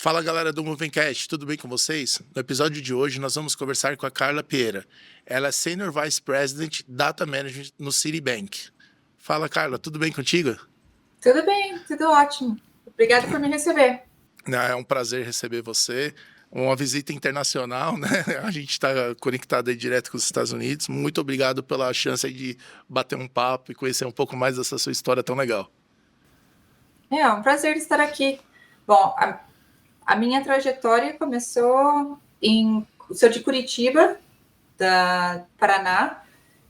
Fala galera do Movencast, tudo bem com vocês? No episódio de hoje nós vamos conversar com a Carla Pieira. Ela é Senior Vice President Data Management no Citibank. Fala Carla, tudo bem contigo? Tudo bem, tudo ótimo. Obrigada por me receber. É um prazer receber você. Uma visita internacional, né? A gente está conectado aí direto com os Estados Unidos. Muito obrigado pela chance aí de bater um papo e conhecer um pouco mais dessa sua história tão legal. É um prazer estar aqui. Bom, a minha trajetória começou sou de Curitiba, da Paraná,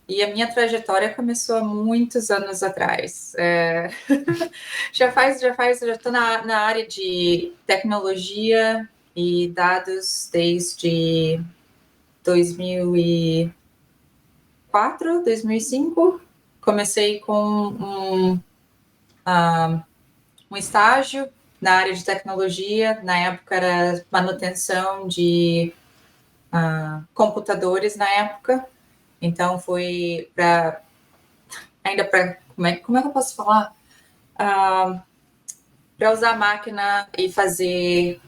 e a minha trajetória começou há muitos anos atrás. Já estou na área de tecnologia e dados desde 2004, 2005. Comecei com um estágio na área de tecnologia. Na época era manutenção de computadores na época. Então foi para como é que eu posso falar? Para usar a máquina e fazer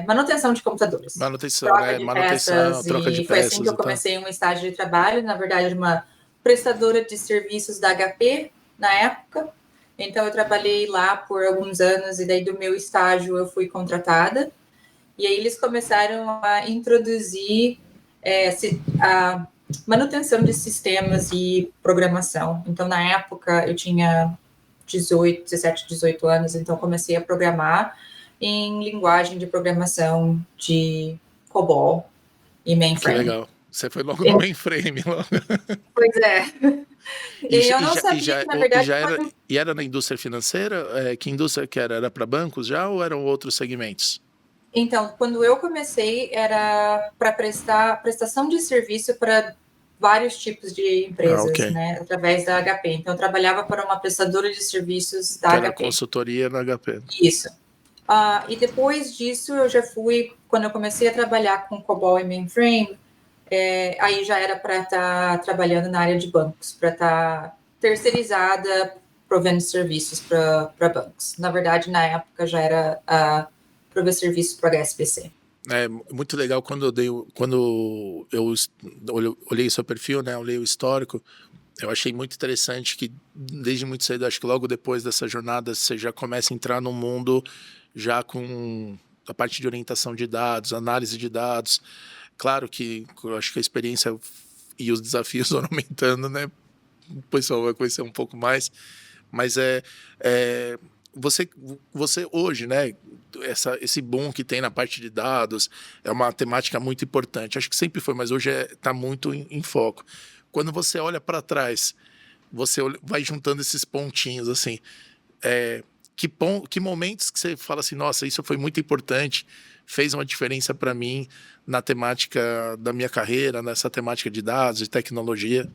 manutenção de computadores. Manutenção, Troca né? de Manutenção, peças. troca de E foi assim que peças eu e tal. comecei um estágio de trabalho, na verdade, uma prestadora de serviços da HP na época. Então, eu trabalhei lá por alguns anos e daí do meu estágio eu fui contratada. E aí eles começaram a introduzir a manutenção de sistemas e programação. Então, na época, eu tinha 17, 18 anos, então comecei a programar em linguagem de programação de COBOL e Que mainframe. legal. Você foi logo no mainframe. Logo. Pois é. E, E eu não sabia que, na verdade, e era na indústria financeira? Que indústria que era? Era para bancos já ou eram outros segmentos? Então, quando eu comecei, era para prestação de serviço para vários tipos de Ah, empresas, ok. né, através da HP. Então, eu trabalhava para uma prestadora de serviços Que da era HP. consultoria na HP. Isso. E depois disso, eu já fui, quando eu comecei a trabalhar com COBOL e mainframe, aí já era para estar trabalhando na área de bancos, para estar terceirizada, provendo serviços para bancos. Na verdade, na época, já era prover serviços para HSBC. É muito legal quando eu olhei seu perfil, né? Olhei o histórico. Eu achei muito interessante que desde muito cedo, acho que logo depois dessa jornada, você já começa a entrar no mundo já com a parte de orientação de dados, análise de dados. Claro que eu acho que a experiência e os desafios vão aumentando, né? O pessoal vai conhecer um pouco mais, mas é você, você hoje, né? Esse boom que tem na parte de dados é uma temática muito importante. Acho que sempre foi, mas hoje está muito em foco. Quando você olha para trás, você vai juntando esses pontinhos assim. Que momentos que você fala assim, nossa, isso foi muito importante, fez uma diferença para mim na temática da minha carreira, nessa temática de dados, de tecnologia?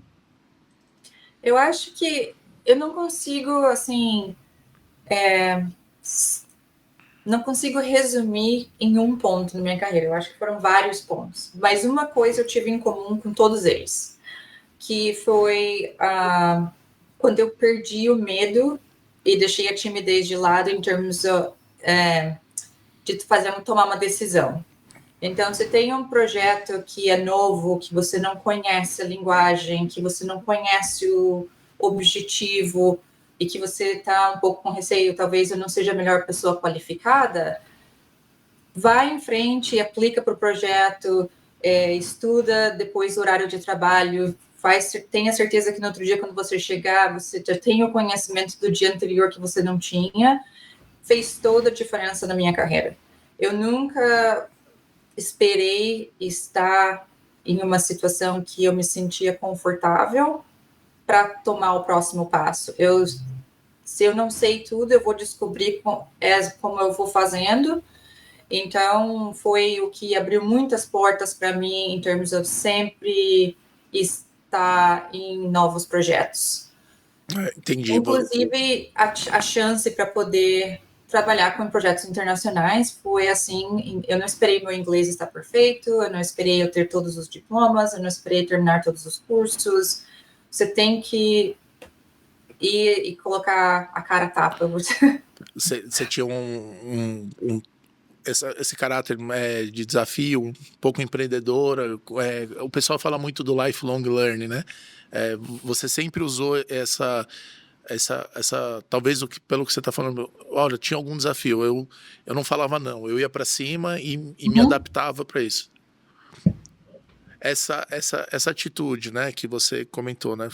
Eu acho que eu não consigo, assim, não consigo resumir em um ponto na minha carreira. Eu acho que foram vários pontos. Mas uma coisa eu tive em comum com todos eles, que foi quando eu perdi o medo e deixei a timidez de lado em termos de tomar uma decisão. Então, você tem um projeto que é novo, que você não conhece a linguagem, que você não conhece o objetivo e que você está um pouco com receio, talvez eu não seja a melhor pessoa qualificada, vai em frente, aplica para o projeto, estuda depois o horário de trabalho, tenha certeza que no outro dia, quando você chegar, você já tem o conhecimento do dia anterior que você não tinha. Fez toda a diferença na minha carreira. Eu nunca esperei estar em uma situação que eu me sentia confortável para tomar o próximo passo. Se eu não sei tudo, eu vou descobrir como eu vou fazendo. Então, foi o que abriu muitas portas para mim em termos de sempre estar em novos projetos. Entendi. Inclusive, a chance para poder trabalhar com projetos internacionais foi assim, eu não esperei meu inglês estar perfeito, eu não esperei eu ter todos os diplomas, eu não esperei terminar todos os cursos. Você tem que ir e colocar a cara a tapa. Você tinha esse caráter de desafio, um pouco empreendedora. O pessoal fala muito do lifelong learning, né? Você sempre usou talvez pelo que você está falando, olha, tinha algum desafio, eu não falava não, eu ia para cima e me Uhum. adaptava para isso. Essa atitude, né, que você comentou, né?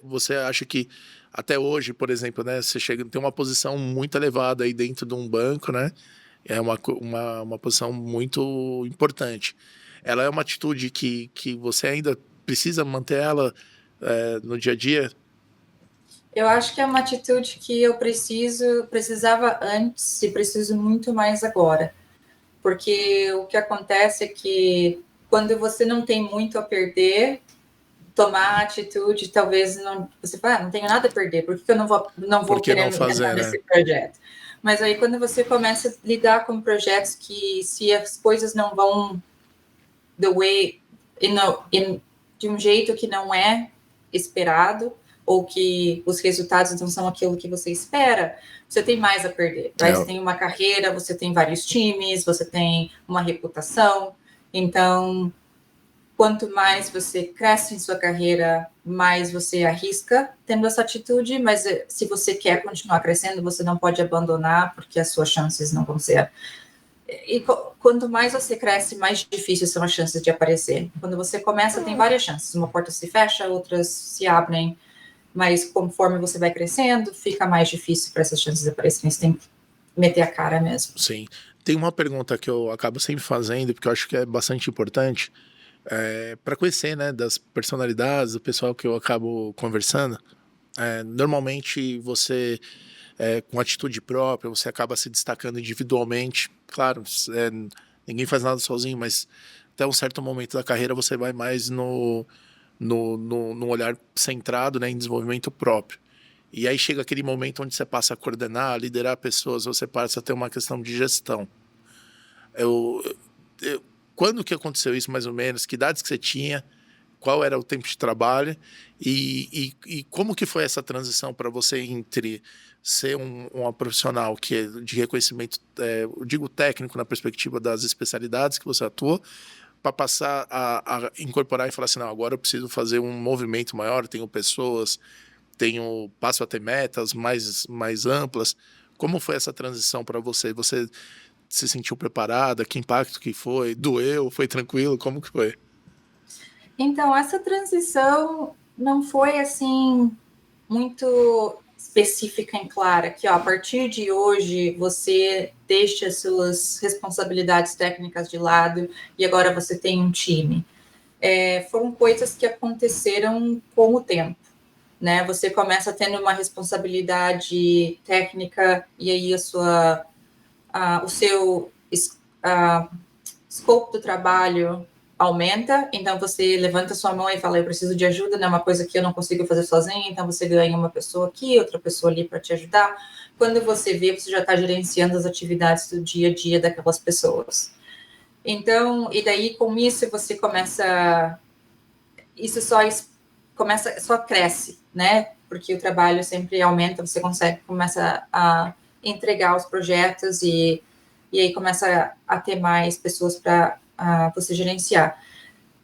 Você acha que até hoje, por exemplo, né, você tem uma posição muito elevada aí dentro de um banco, né? É uma posição muito importante. Ela é uma atitude que você ainda precisa manter ela no dia a dia? Eu acho que é uma atitude que eu precisava antes e preciso muito mais agora. Porque o que acontece é que quando você não tem muito a perder, tomar atitude, talvez não, você fala, não tenho nada a perder, por que eu não Por vou que querer não entrar fazer, né? nesse projeto? Mas aí quando você começa a lidar com projetos que se as coisas não vão the way, de um jeito que não é esperado, ou que os resultados não são aquilo que você espera, você tem mais a perder. Aí você tem uma carreira, você tem vários times, você tem uma reputação. Então, quanto mais você cresce em sua carreira, mais você arrisca tendo essa atitude, mas se você quer continuar crescendo, você não pode abandonar, porque as suas chances não vão ser. E quanto mais você cresce, mais difíceis são as chances de aparecer. Quando você começa, tem várias chances. Uma porta se fecha, outras se abrem, mas conforme você vai crescendo, fica mais difícil para essas chances aparecerem. Você tem que meter a cara mesmo. Sim. Tem uma pergunta que eu acabo sempre fazendo, porque eu acho que é bastante importante, para conhecer, né, das personalidades, do pessoal que eu acabo conversando. Normalmente você, com atitude própria, você acaba se destacando individualmente. Claro, ninguém faz nada sozinho, mas até um certo momento da carreira você vai mais no olhar centrado, né, em desenvolvimento próprio. E aí chega aquele momento onde você passa a coordenar, liderar pessoas, você passa a ter uma questão de gestão. Quando que aconteceu isso, mais ou menos? Que idades que você tinha? Qual era o tempo de trabalho? E como que foi essa transição para você entre ser uma profissional que é de reconhecimento, eu digo técnico na perspectiva das especialidades que você atua, para passar a incorporar e falar assim, não, agora eu preciso fazer um movimento maior, tenho pessoas, passo a ter metas mais amplas. Como foi essa transição para você? Você se sentiu preparada? Que impacto que foi? Doeu? Foi tranquilo? Como que foi? Então, essa transição não foi assim muito específica e clara, que ó, a partir de hoje você deixa as suas responsabilidades técnicas de lado e agora você tem um time. Foram coisas que aconteceram com o tempo, né? Você começa tendo uma responsabilidade técnica e aí o seu escopo do trabalho aumenta, então você levanta sua mão e fala, eu preciso de ajuda, né? Uma coisa que eu não consigo fazer sozinha, então você ganha uma pessoa aqui, outra pessoa ali para te ajudar. Quando você vê, você já está gerenciando as atividades do dia a dia daquelas pessoas. Então, e daí com isso você começa, isso só cresce, né? Porque o trabalho sempre aumenta, você começa a entregar os projetos e aí começa a ter mais pessoas para você gerenciar.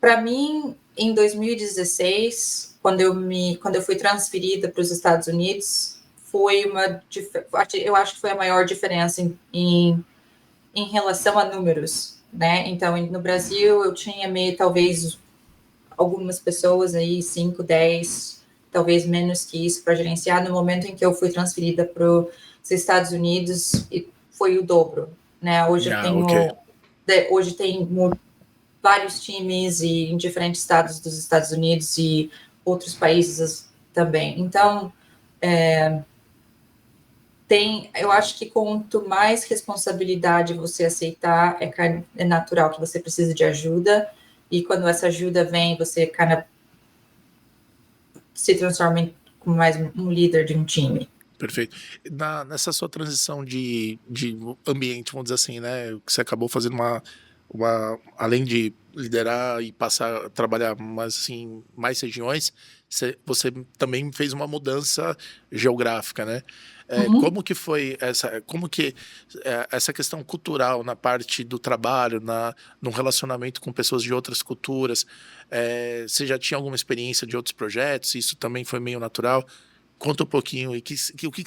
Para mim, em 2016, quando eu fui transferida para os Estados Unidos, eu acho que foi a maior diferença em relação a números, né? Então, no Brasil, eu tinha talvez algumas pessoas aí, 5, 10, talvez menos que isso para gerenciar. No momento em que eu fui transferida para os Estados Unidos, foi o dobro, né? Ok. Hoje tem vários times e em diferentes estados dos Estados Unidos e outros países também. Então, eu acho que quanto mais responsabilidade você aceitar, é natural que você precise de ajuda, e quando essa ajuda vem, você se transforma como mais um líder de um time. Perfeito. Nessa sua transição de ambiente, vamos dizer assim, né? Que você acabou fazendo além de liderar e passar a trabalhar mais, assim, mais regiões, você também fez uma mudança geográfica, né? Uhum. Como que foi essa questão cultural na parte do trabalho, no relacionamento com pessoas de outras culturas? Você já tinha alguma experiência de outros projetos? Isso também foi meio natural? Conta um pouquinho, o que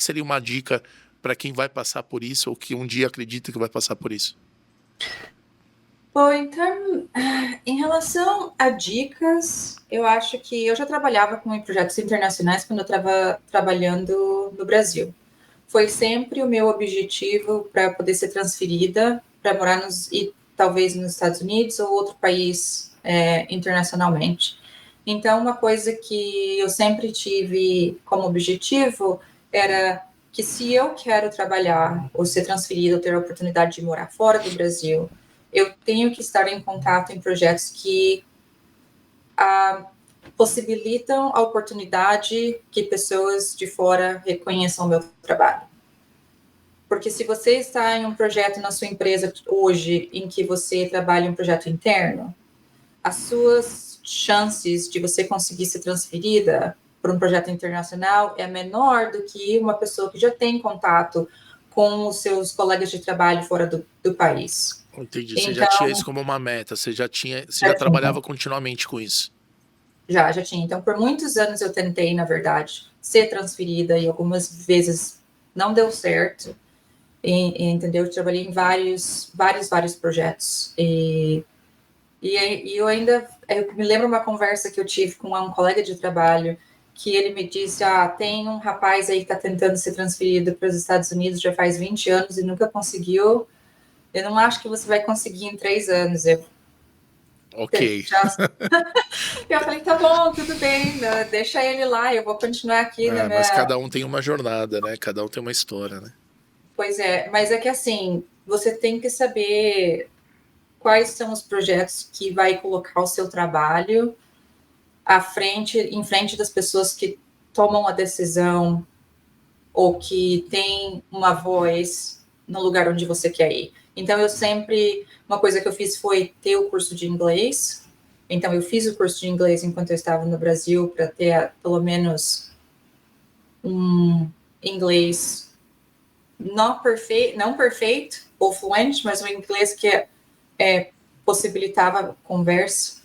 seria uma dica para quem vai passar por isso ou que um dia acredita que vai passar por isso? Bom, então, em relação a dicas, eu acho que eu já trabalhava com projetos internacionais quando eu estava trabalhando no Brasil. Foi sempre o meu objetivo para poder ser transferida para morar e talvez nos Estados Unidos ou outro país internacionalmente. Então, uma coisa que eu sempre tive como objetivo era que se eu quero trabalhar ou ser transferida ou ter a oportunidade de morar fora do Brasil, eu tenho que estar em contato em projetos que possibilitam a oportunidade que pessoas de fora reconheçam o meu trabalho. Porque se você está em um projeto na sua empresa hoje em que você trabalha em um projeto interno, as suas chances de você conseguir ser transferida para um projeto internacional é menor do que uma pessoa que já tem contato com os seus colegas de trabalho fora do país. Entendi. Você já tinha isso Então, como uma meta, você já já tinha, trabalhava continuamente com isso. já tinha. Então, por muitos anos eu tentei, na verdade, ser transferida e algumas vezes não deu certo. Entendeu? Eu trabalhei em vários projetos. E eu ainda eu me lembro uma conversa que eu tive com um colega de trabalho que ele me disse: tem um rapaz aí que está tentando ser transferido para os Estados Unidos já faz 20 anos e nunca conseguiu. Eu não acho que você vai conseguir em 3 anos. Ok. Eu falei: tá bom, tudo bem, né? Deixa ele lá, eu vou continuar aqui na Mas minha. cada um tem uma jornada, né? Cada um tem uma história, né? Pois é, mas é que assim, você tem que saber quais são os projetos que vai colocar o seu trabalho em frente das pessoas que tomam a decisão ou que têm uma voz no lugar onde você quer ir. Então, uma coisa que eu fiz foi ter o curso de inglês. Então, eu fiz o curso de inglês enquanto eu estava no Brasil para ter pelo menos um inglês não perfeito ou fluente, mas um inglês que possibilitava conversa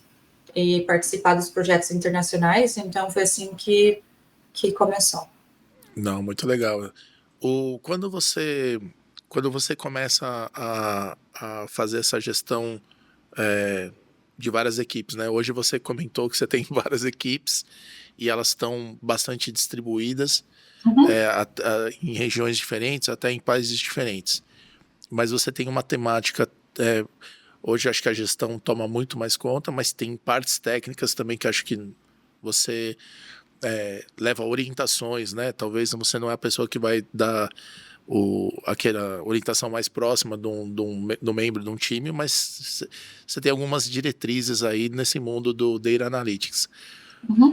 e participar dos projetos internacionais. Então, foi assim que começou. Não, muito legal. O, quando você começa a fazer essa gestão é, de várias equipes, né? Hoje você comentou que você tem várias equipes e elas estão bastante distribuídas Uhum. em regiões diferentes, até em países diferentes. Mas você tem uma temática. é, Hoje acho que a gestão toma muito mais conta, mas tem partes técnicas também que acho que você leva orientações, né? Talvez você não é a pessoa que vai dar aquela orientação mais próxima do membro de um time, mas você tem algumas diretrizes aí nesse mundo do Data Analytics. Uhum.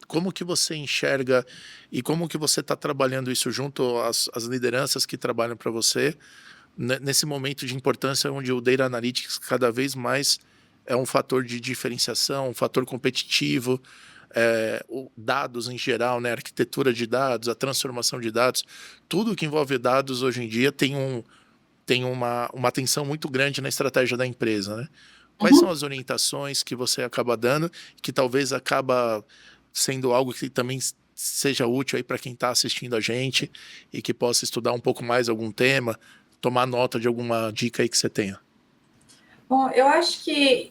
Como que você enxerga e como que você está trabalhando isso junto às lideranças que trabalham para você nesse momento de importância onde o Data Analytics cada vez mais é um fator de diferenciação, um fator competitivo, dados em geral, né, arquitetura de dados, a transformação de dados, tudo que envolve dados hoje em dia tem uma atenção muito grande na estratégia da empresa, né? Quais são Uhum. as orientações que você acaba dando, que talvez acaba sendo algo que também seja útil aí para quem está assistindo a gente e que possa estudar um pouco mais algum tema, tomar nota de alguma dica aí que você tenha? Bom, eu acho que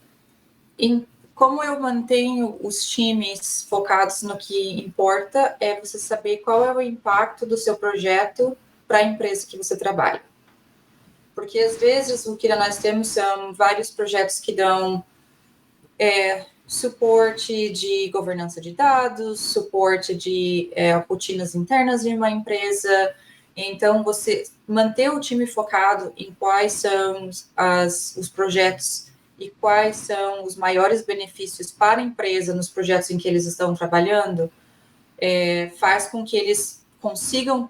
como eu mantenho os times focados no que importa, é você saber qual é o impacto do seu projeto para a empresa que você trabalha. Porque às vezes o que nós temos são vários projetos que dão suporte de governança de dados, suporte de rotinas internas de uma empresa. Então, você manter o time focado em quais são os projetos e quais são os maiores benefícios para a empresa nos projetos em que eles estão trabalhando, faz com que eles consigam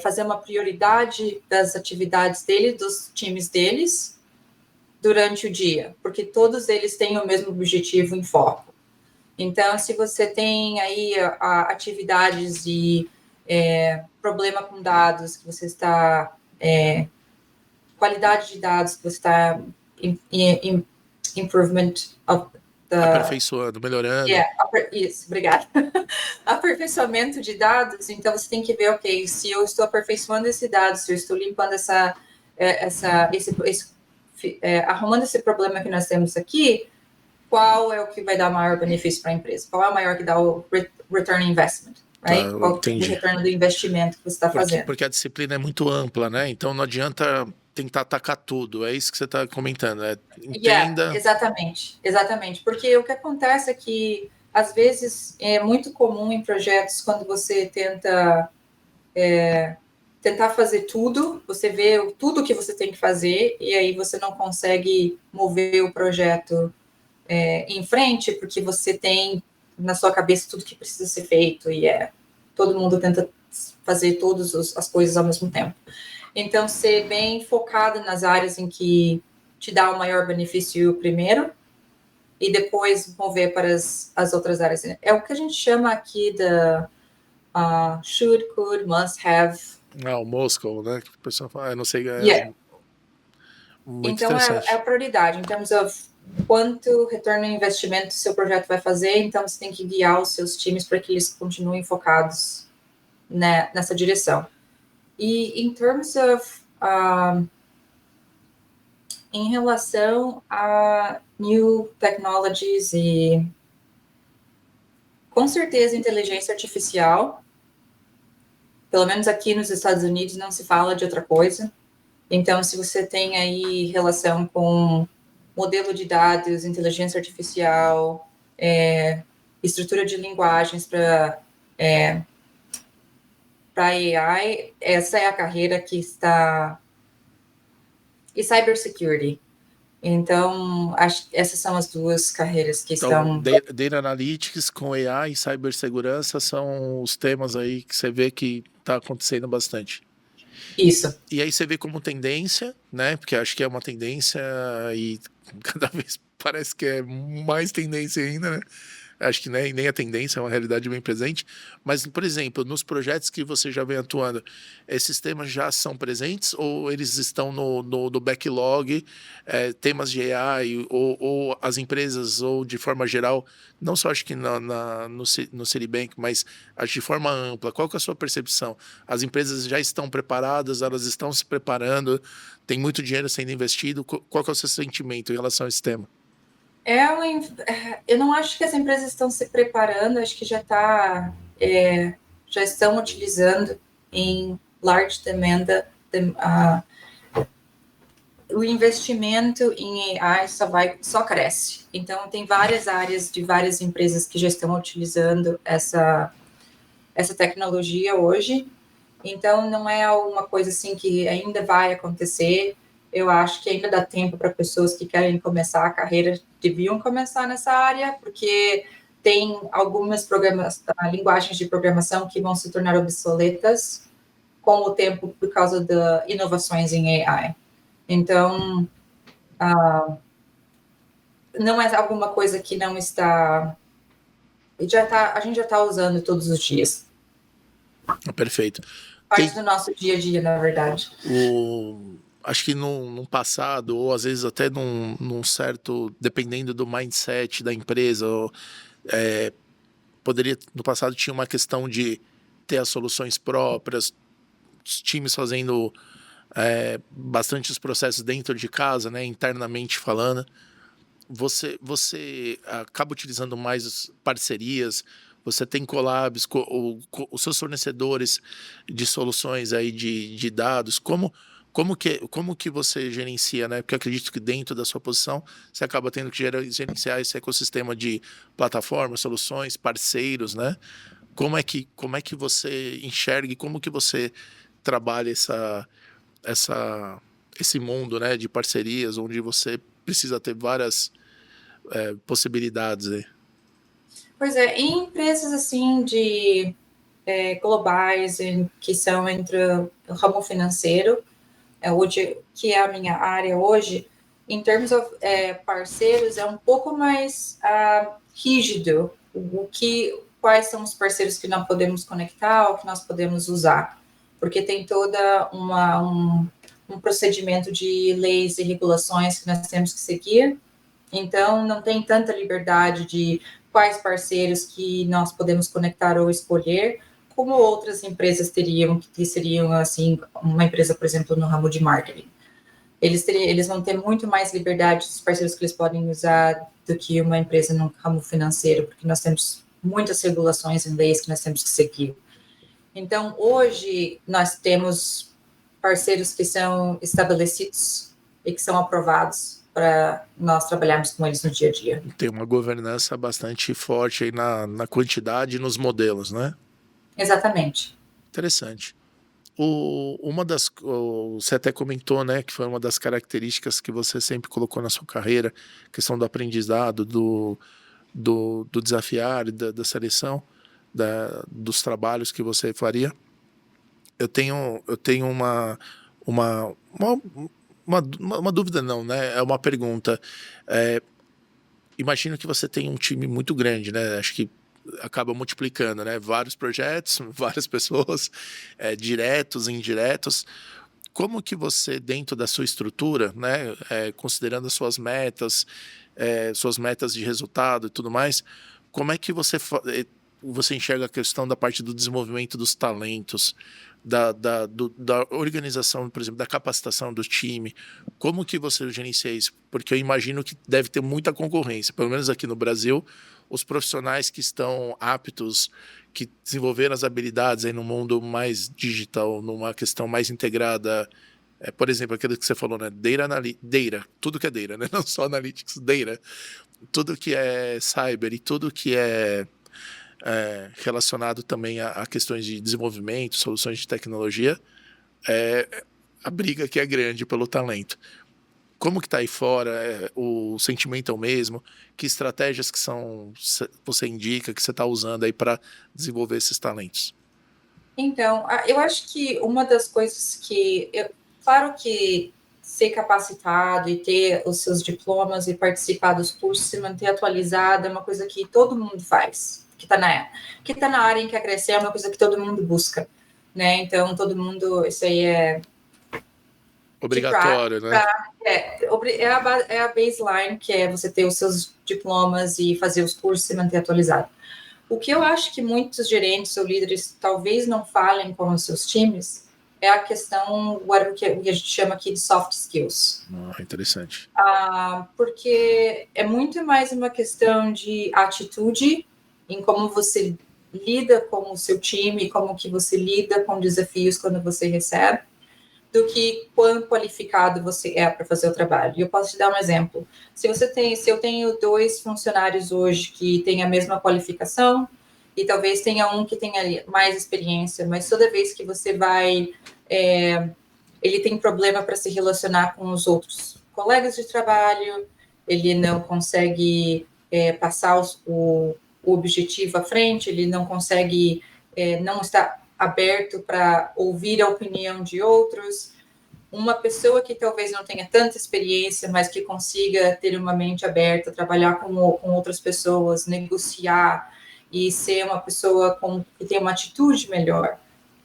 fazer uma prioridade das atividades deles, dos times deles, durante o dia, porque todos eles têm o mesmo objetivo em foco. Então, se você tem aí atividades e problema com dados, que você está... qualidade de dados, que você está... improvement of the... Aperfeiçoando, melhorando. Isso, obrigada. Aperfeiçoamento de dados, então você tem que ver, ok, se eu estou aperfeiçoando esse dado, se eu estou limpando arrumando esse problema que nós temos aqui, qual é o que vai dar maior benefício para a empresa? Qual é o maior que dá o return on investment? Right? Tá, Qual é o retorno do investimento que você está fazendo? Porque a disciplina é muito ampla, né? Então não adianta tentar atacar tudo. É isso que você está comentando. Entenda. Exatamente. Porque o que acontece é que, às vezes, é muito comum em projetos, quando você tentar fazer tudo, você vê tudo que você tem que fazer, e aí você não consegue mover o projeto em frente, porque você tem na sua cabeça tudo que precisa ser feito, e todo mundo tenta fazer todas as coisas ao mesmo tempo. Então, ser bem focado nas áreas em que te dá o maior benefício primeiro, e depois mover para as outras áreas. É o que a gente chama aqui da should, could, must have. O Moscow, né? Que o pessoal fala, não sei. Muito então, interessante. é a prioridade, em termos de quanto retorno de investimento seu projeto vai fazer, então você tem que guiar os seus times para que eles continuem focados nessa direção. E em termos em relação a new technologies e com certeza inteligência artificial, pelo menos aqui nos Estados Unidos não se fala de outra coisa. Então, se você tem aí relação com modelo de dados, inteligência artificial, estrutura de linguagens para AI, essa é a carreira que está... E cybersecurity. Então, essas são as duas carreiras que estão... Data Analytics com AI e cibersegurança são os temas aí que você vê que está acontecendo bastante. Isso. E aí você vê como tendência, né? Porque acho que é uma tendência e cada vez parece que é mais tendência ainda, né? Acho que nem a tendência, é uma realidade bem presente. Mas, por exemplo, nos projetos que você já vem atuando, esses temas já são presentes ou eles estão no backlog, temas de AI ou as empresas, ou de forma geral, não só acho que no Citibank, mas acho de forma ampla. Qual que é a sua percepção? As empresas já estão preparadas, elas estão se preparando, tem muito dinheiro sendo investido. Qual que é o seu sentimento em relação a esse tema? Eu não acho que as empresas estão se preparando, acho que já estão utilizando em large demanda. O investimento em AI só cresce. Então, tem várias áreas de várias empresas que já estão utilizando essa tecnologia hoje. Então, não é alguma coisa assim que ainda vai acontecer. Eu acho que ainda dá tempo para pessoas que querem começar a carreira, deviam começar nessa área, porque tem algumas linguagens de programação que vão se tornar obsoletas com o tempo por causa das inovações em AI. Então, não é alguma coisa que não está... a gente já está usando todos os dias. Perfeito. Parte do nosso dia a dia, na verdade. Acho que num passado, ou às vezes até num certo, dependendo do mindset da empresa, no passado tinha uma questão de ter as soluções próprias, os times fazendo bastante os processos dentro de casa, né, internamente falando. Você acaba utilizando mais parcerias, você tem collabs com os seus fornecedores de soluções aí de dados. Como que você gerencia, né? Porque eu acredito que dentro da sua posição você acaba tendo que gerenciar esse ecossistema de plataformas, soluções, parceiros, né? Como é que você enxerga e como que você trabalha esse mundo, né, de parcerias, onde você precisa ter várias possibilidades aí? Pois é, em empresas assim de globais, que são entre o ramo financeiro, hoje, que é a minha área hoje, Em termos de parceiros, é um pouco mais rígido quais são os parceiros que nós podemos conectar ou que nós podemos usar, porque tem toda um procedimento de leis e regulações que nós temos que seguir, então não tem tanta liberdade de quais parceiros que nós podemos conectar ou escolher, como outras empresas teriam, que seriam, assim, uma empresa, por exemplo, no ramo de marketing. Eles vão ter muito mais liberdade dos parceiros que eles podem usar do que uma empresa no ramo financeiro, porque nós temos muitas regulações e leis que nós temos que seguir. Então, hoje, nós temos parceiros que são estabelecidos e que são aprovados para nós trabalharmos com eles no dia a dia. Tem uma governança bastante forte aí na quantidade e nos modelos, né? Exatamente. Interessante. Você até comentou, né, que foi uma das características que você sempre colocou na sua carreira, questão do aprendizado, do desafiar, da seleção, dos trabalhos que você faria. Eu tenho uma dúvida, não, né? É uma pergunta. Imagino que você tem um time muito grande, né? Acho que acaba multiplicando, né? Vários projetos, várias pessoas, diretos, indiretos. Como que você, dentro da sua estrutura, né, considerando as suas metas de resultado e tudo mais, como é que você enxerga a questão da parte do desenvolvimento dos talentos, da organização, por exemplo, da capacitação do time? Como que você gerencia isso? Porque eu imagino que deve ter muita concorrência, pelo menos aqui no Brasil, os profissionais que estão aptos, que desenvolveram as habilidades aí no mundo mais digital, numa questão mais integrada, por exemplo, aquilo que você falou, né? Data, tudo que é data, né? Não só analytics, data, tudo que é cyber e tudo que é relacionado também a questões de desenvolvimento, soluções de tecnologia, a briga que é grande pelo talento. Como que está aí fora? O sentimento é o mesmo? Que estratégias que você indica, que você está usando aí para desenvolver esses talentos? Então, eu acho que uma das coisas claro que ser capacitado e ter os seus diplomas e participar dos cursos, se manter atualizado, é uma coisa que todo mundo faz, que está na área em que quer crescer, é uma coisa que todo mundo busca, né? Então, todo mundo, isso aí é obrigatório, né? É a baseline, que é você ter os seus diplomas e fazer os cursos e se manter atualizado. O que eu acho que muitos gerentes ou líderes talvez não falem com os seus times é a questão, o que a gente chama aqui de soft skills. Interessante. Porque é muito mais uma questão de atitude em como você lida com o seu time, como que você lida com desafios quando você recebe, do que quão qualificado você é para fazer o trabalho. E eu posso te dar um exemplo. Se eu tenho 2 funcionários hoje que têm a mesma qualificação, e talvez tenha um que tenha mais experiência, mas toda vez que você vai, ele tem problema para se relacionar com os outros colegas de trabalho, ele não consegue passar o objetivo à frente, ele não consegue, não está aberto para ouvir a opinião de outros. Uma pessoa que talvez não tenha tanta experiência, mas que consiga ter uma mente aberta, trabalhar com outras pessoas, negociar e ser uma pessoa que tem uma atitude melhor,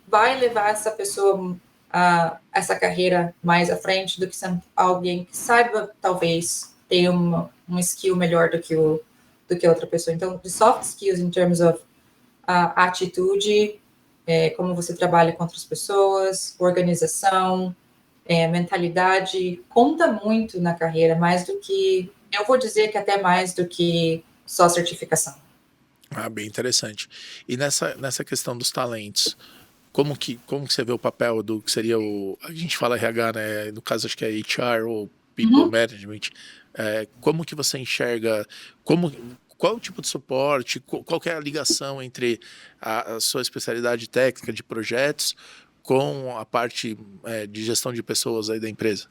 vai levar essa pessoa a essa carreira mais à frente do que alguém que saiba, talvez, ter um skill melhor do que outra pessoa. Então, de soft skills in terms of atitude, como você trabalha com outras pessoas, organização, mentalidade, conta muito na carreira, mais do que, eu vou dizer que até mais do que só certificação. Bem interessante. E nessa questão dos talentos, como que você vê o papel do que seria a gente fala RH, né? No caso acho que é HR ou People Management. Como que você enxerga, qual o tipo de suporte, qual que é a ligação entre a sua especialidade técnica de projetos com a parte de gestão de pessoas aí da empresa?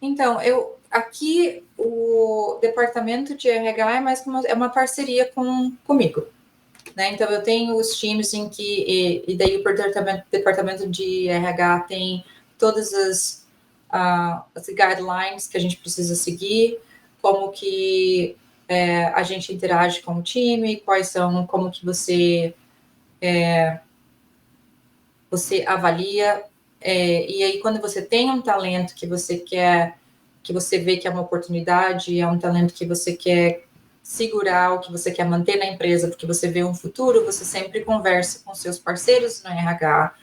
Então, aqui o departamento de RH é mais uma parceria comigo, né? Então, eu tenho os times em que, e daí o departamento de RH tem todas as guidelines que a gente precisa seguir, como que a gente interage com o time, como que você avalia, e aí quando você tem um talento que você quer, que você vê que é uma oportunidade, é um talento que você quer segurar, ou que você quer manter na empresa, porque você vê um futuro, você sempre conversa com seus parceiros no RH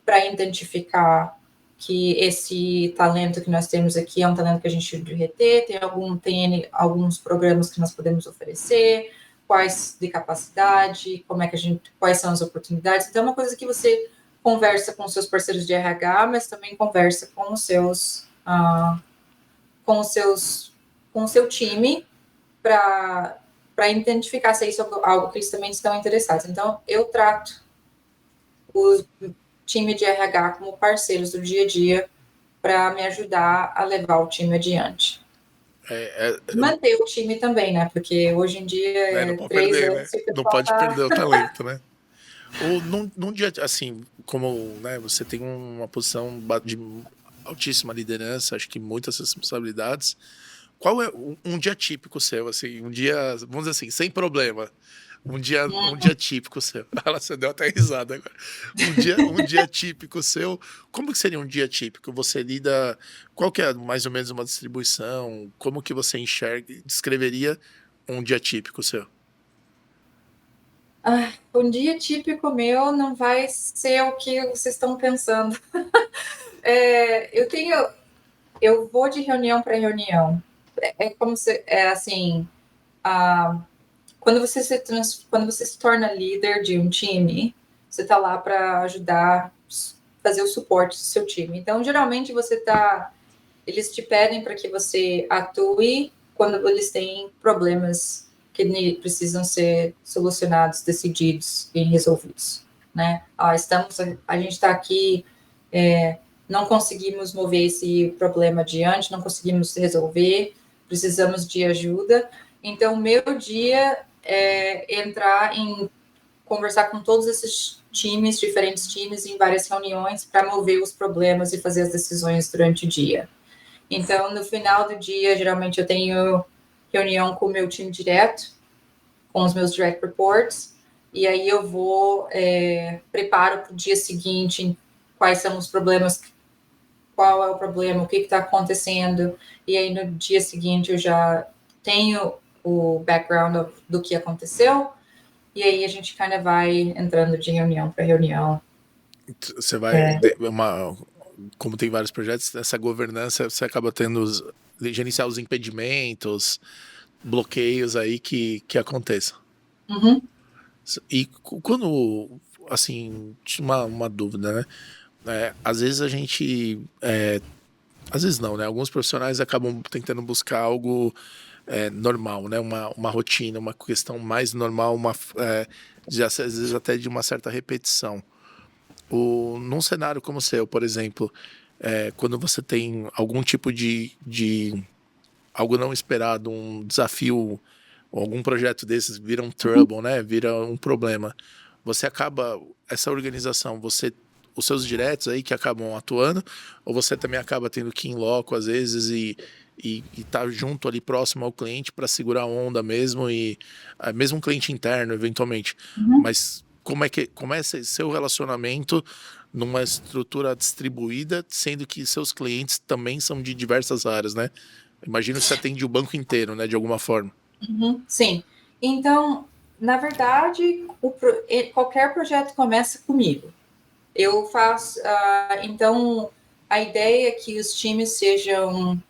para identificar que esse talento que nós temos aqui é um talento que a gente deve reter, tem alguns programas que nós podemos oferecer, quais de capacidade, quais são as oportunidades. Então, é uma coisa que você conversa com os seus parceiros de RH, mas também conversa com com o seu time para identificar se isso é algo que eles também estão interessados. Então, eu trato o time de RH como parceiros do dia a dia para me ajudar a levar o time adiante. Manter o time também, né? Porque hoje em dia Não pode 3 perder, né? anos e o Não pessoal pode tá... perder o talento, né? Ou num dia, assim, como né, você tem uma posição de altíssima liderança, acho que muitas responsabilidades. Qual é um dia típico seu, assim, um dia, vamos dizer assim, sem problema? Um dia típico seu. Ela você deu até risada agora. Um dia típico seu. Como que seria um dia típico? Você lida. Qual que é mais ou menos uma distribuição? Como que você enxerga, descreveria um dia típico seu? Um dia típico meu não vai ser o que vocês estão pensando. Eu vou de reunião para reunião. É como se, assim, quando você se torna líder de um time, você está lá para ajudar, fazer o suporte do seu time. Então, geralmente eles te pedem para que você atue quando eles têm problemas que precisam ser solucionados, decididos e resolvidos, né? A gente está aqui, não conseguimos mover esse problema adiante, não conseguimos resolver, precisamos de ajuda. Então, meu dia é entrar em conversar com todos esses times, diferentes times, em várias reuniões para mover os problemas e fazer as decisões durante o dia. Então, no final do dia, geralmente eu tenho reunião com o meu time direto, com os meus direct reports, e aí eu preparo para o dia seguinte quais são os problemas, qual é o problema, o que está acontecendo, e aí no dia seguinte eu já tenho o background do que aconteceu, e aí a gente vai entrando de reunião para reunião. Você vai. Como tem vários projetos, essa governança você acaba tendo gerenciar os impedimentos, bloqueios aí que aconteçam. Uhum. E quando, assim, uma dúvida, né? Às vezes a gente. Às vezes não, né? Alguns profissionais acabam tentando buscar algo normal, né? Uma rotina, uma questão mais normal, às vezes até de uma certa repetição. Num cenário como o seu, por exemplo, quando você tem algum tipo de algo não esperado, um desafio, ou algum projeto desses vira um trouble, né? Vira um problema. Você acaba, essa organização, os seus diretos aí que acabam atuando, ou você também acaba tendo que ir em loco às vezes e tá junto ali próximo ao cliente para segurar a onda mesmo mesmo um cliente interno eventualmente. Mas como é esse seu relacionamento numa estrutura distribuída, sendo que seus clientes também são de diversas áreas, né? Imagino que você atende o banco inteiro, né, de alguma forma. Sim. Então, na verdade, qualquer projeto começa comigo. Eu faço. Então, a ideia é que os times sejam.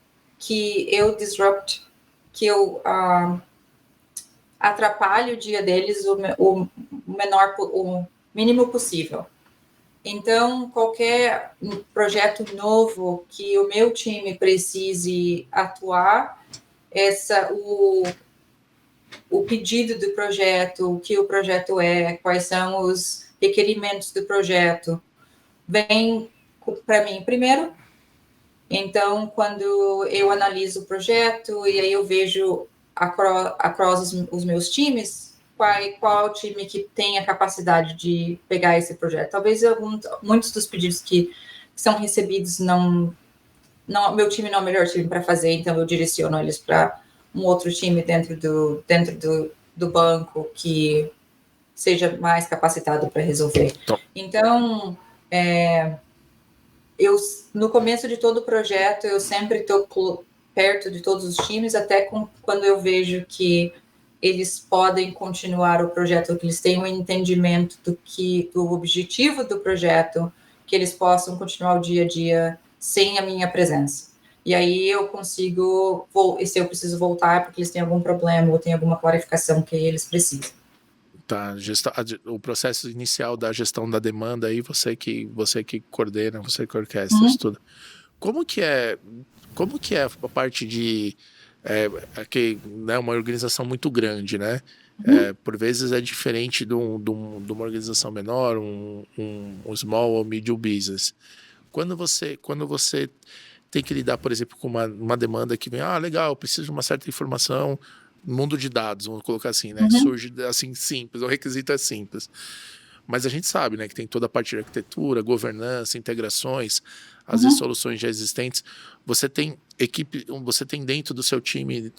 Que eu disrupt, que eu atrapalhe o dia deles o mínimo possível. Então, qualquer projeto novo que o meu time precise atuar, o pedido do projeto, o que o projeto quais são os requerimentos do projeto, vem para mim primeiro. Então, quando eu analiso o projeto e aí eu vejo across os meus times, qual time que tem a capacidade de pegar esse projeto. Talvez muitos dos pedidos que são recebidos não não, meu time não é o melhor time para fazer, então eu direciono eles para um outro time dentro do banco que seja mais capacitado para resolver. Então, eu, no começo de todo o projeto, eu sempre estou perto de todos os times, até quando eu vejo que eles podem continuar o projeto, que eles têm um entendimento do objetivo do projeto, que eles possam continuar o dia a dia sem a minha presença. E aí eu consigo, se eu preciso voltar porque eles têm algum problema ou tem alguma clarificação que eles precisam. Tá, o processo inicial da gestão da demanda aí, você que coordena, você que orquestra isso tudo. Como que é a parte de né, uma organização muito grande, né? Por vezes é diferente de uma organização menor, um small ou medium business. Quando você tem que lidar, por exemplo, com uma demanda que vem, legal, eu preciso de uma certa informação, mundo de dados, vamos colocar assim, né? Surge assim simples, o requisito é simples. Mas a gente sabe, né, que tem toda a parte de arquitetura, governança, integrações, às vezes soluções já existentes. Você tem você tem dentro do seu time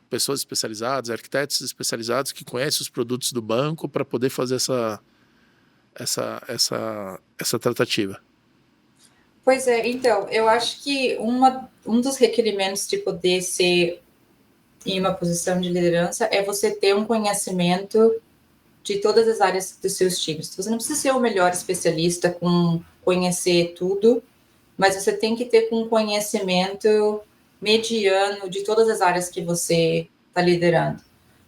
pessoas especializadas, arquitetos especializados que conhecem os produtos do banco para poder fazer essa tratativa. Pois é, então, eu acho que um dos requerimentos de poder ser em uma posição de liderança é você ter um conhecimento de todas as áreas dos seus times. Você não precisa ser o melhor especialista com conhecer tudo, mas você tem que ter um conhecimento mediano de todas as áreas que você está liderando.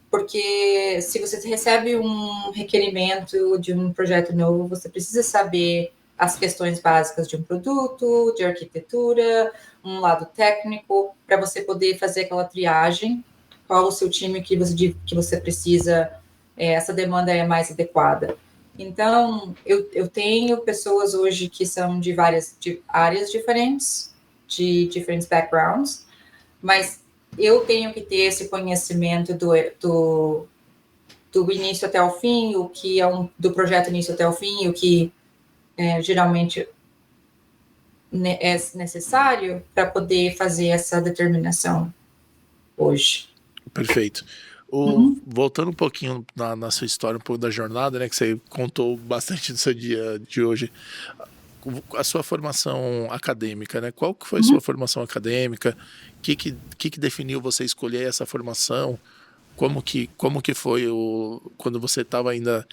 Porque se você recebe um requerimento de um projeto novo, você precisa saber as questões básicas de um produto, de arquitetura, um lado técnico, para você poder fazer aquela triagem, qual o seu time que você precisa, essa demanda é mais adequada. Então, eu tenho pessoas hoje que são de várias áreas diferentes, de diferentes backgrounds, mas eu tenho que ter esse conhecimento do início até o fim, o que é do projeto início até o fim, o que geralmente é necessário para poder fazer essa determinação hoje. Perfeito. Voltando um pouquinho na sua história, um pouco da jornada, né, que você contou bastante do seu dia de hoje, a sua formação acadêmica, né? Qual que foi a sua formação acadêmica? O que definiu você escolher essa formação? Como que foi quando você estava ainda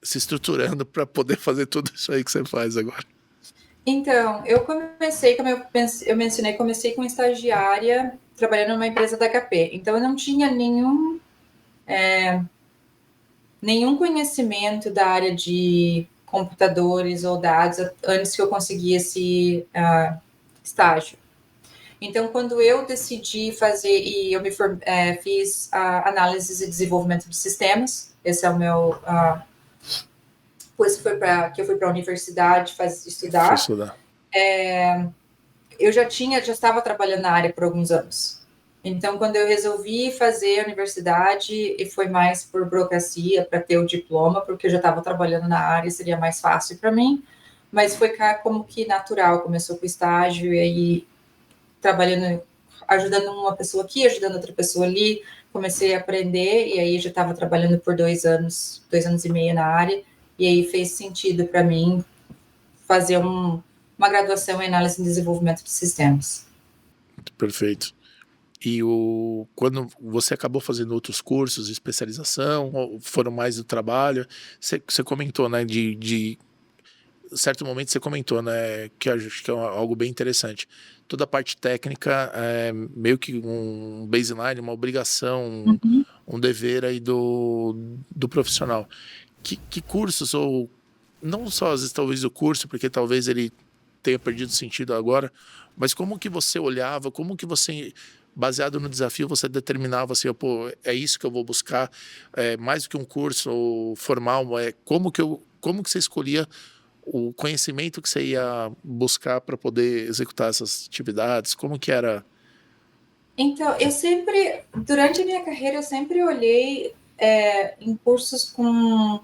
se estruturando para poder fazer tudo isso aí que você faz agora? Então, eu comecei, como eu mencionei, comecei como estagiária trabalhando numa empresa da HP. Então, eu não tinha nenhum conhecimento da área de computadores ou dados antes que eu conseguisse estágio. Então, quando eu decidi fazer, e eu fiz análise e desenvolvimento de sistemas, esse é o meu... depois que eu fui para a universidade estudar. Eu já estava trabalhando na área por alguns anos. Então, quando eu resolvi fazer a universidade, e foi mais por burocracia, para ter o diploma, porque eu já estava trabalhando na área, seria mais fácil para mim, mas foi como que natural, começou com estágio, e aí trabalhando, ajudando uma pessoa aqui, ajudando outra pessoa ali, comecei a aprender, e aí já estava trabalhando por 2 anos e meio na área, e aí fez sentido para mim fazer uma graduação em análise e desenvolvimento de sistemas. Perfeito. E quando você acabou fazendo outros cursos de especialização, ou foram mais do trabalho, você comentou, né, de certo momento você comentou, né, que acho que é algo bem interessante. Toda a parte técnica é meio que um baseline, uma obrigação, um dever aí do profissional. Que cursos, ou não só às vezes talvez o curso, porque talvez ele tenha perdido sentido agora, mas como que você olhava, como que você, baseado no desafio, você determinava assim, pô, é isso que eu vou buscar, mais do que um curso formal, como que você escolhia o conhecimento que você ia buscar para poder executar essas atividades? Como que era? Então, durante a minha carreira, eu sempre olhei em cursos com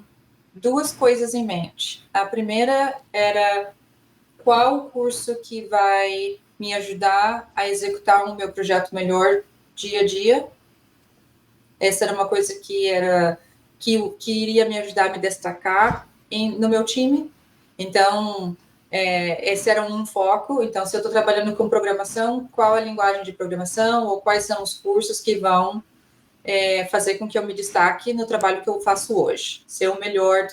2 coisas em mente. A primeira era qual o curso que vai me ajudar a executar o meu projeto melhor dia a dia. Essa era uma coisa que iria me ajudar a me destacar no meu time. Então, esse era um foco. Então, se eu estou trabalhando com programação, qual a linguagem de programação ou quais são os cursos que vão fazer com que eu me destaque no trabalho que eu faço hoje, ser o melhor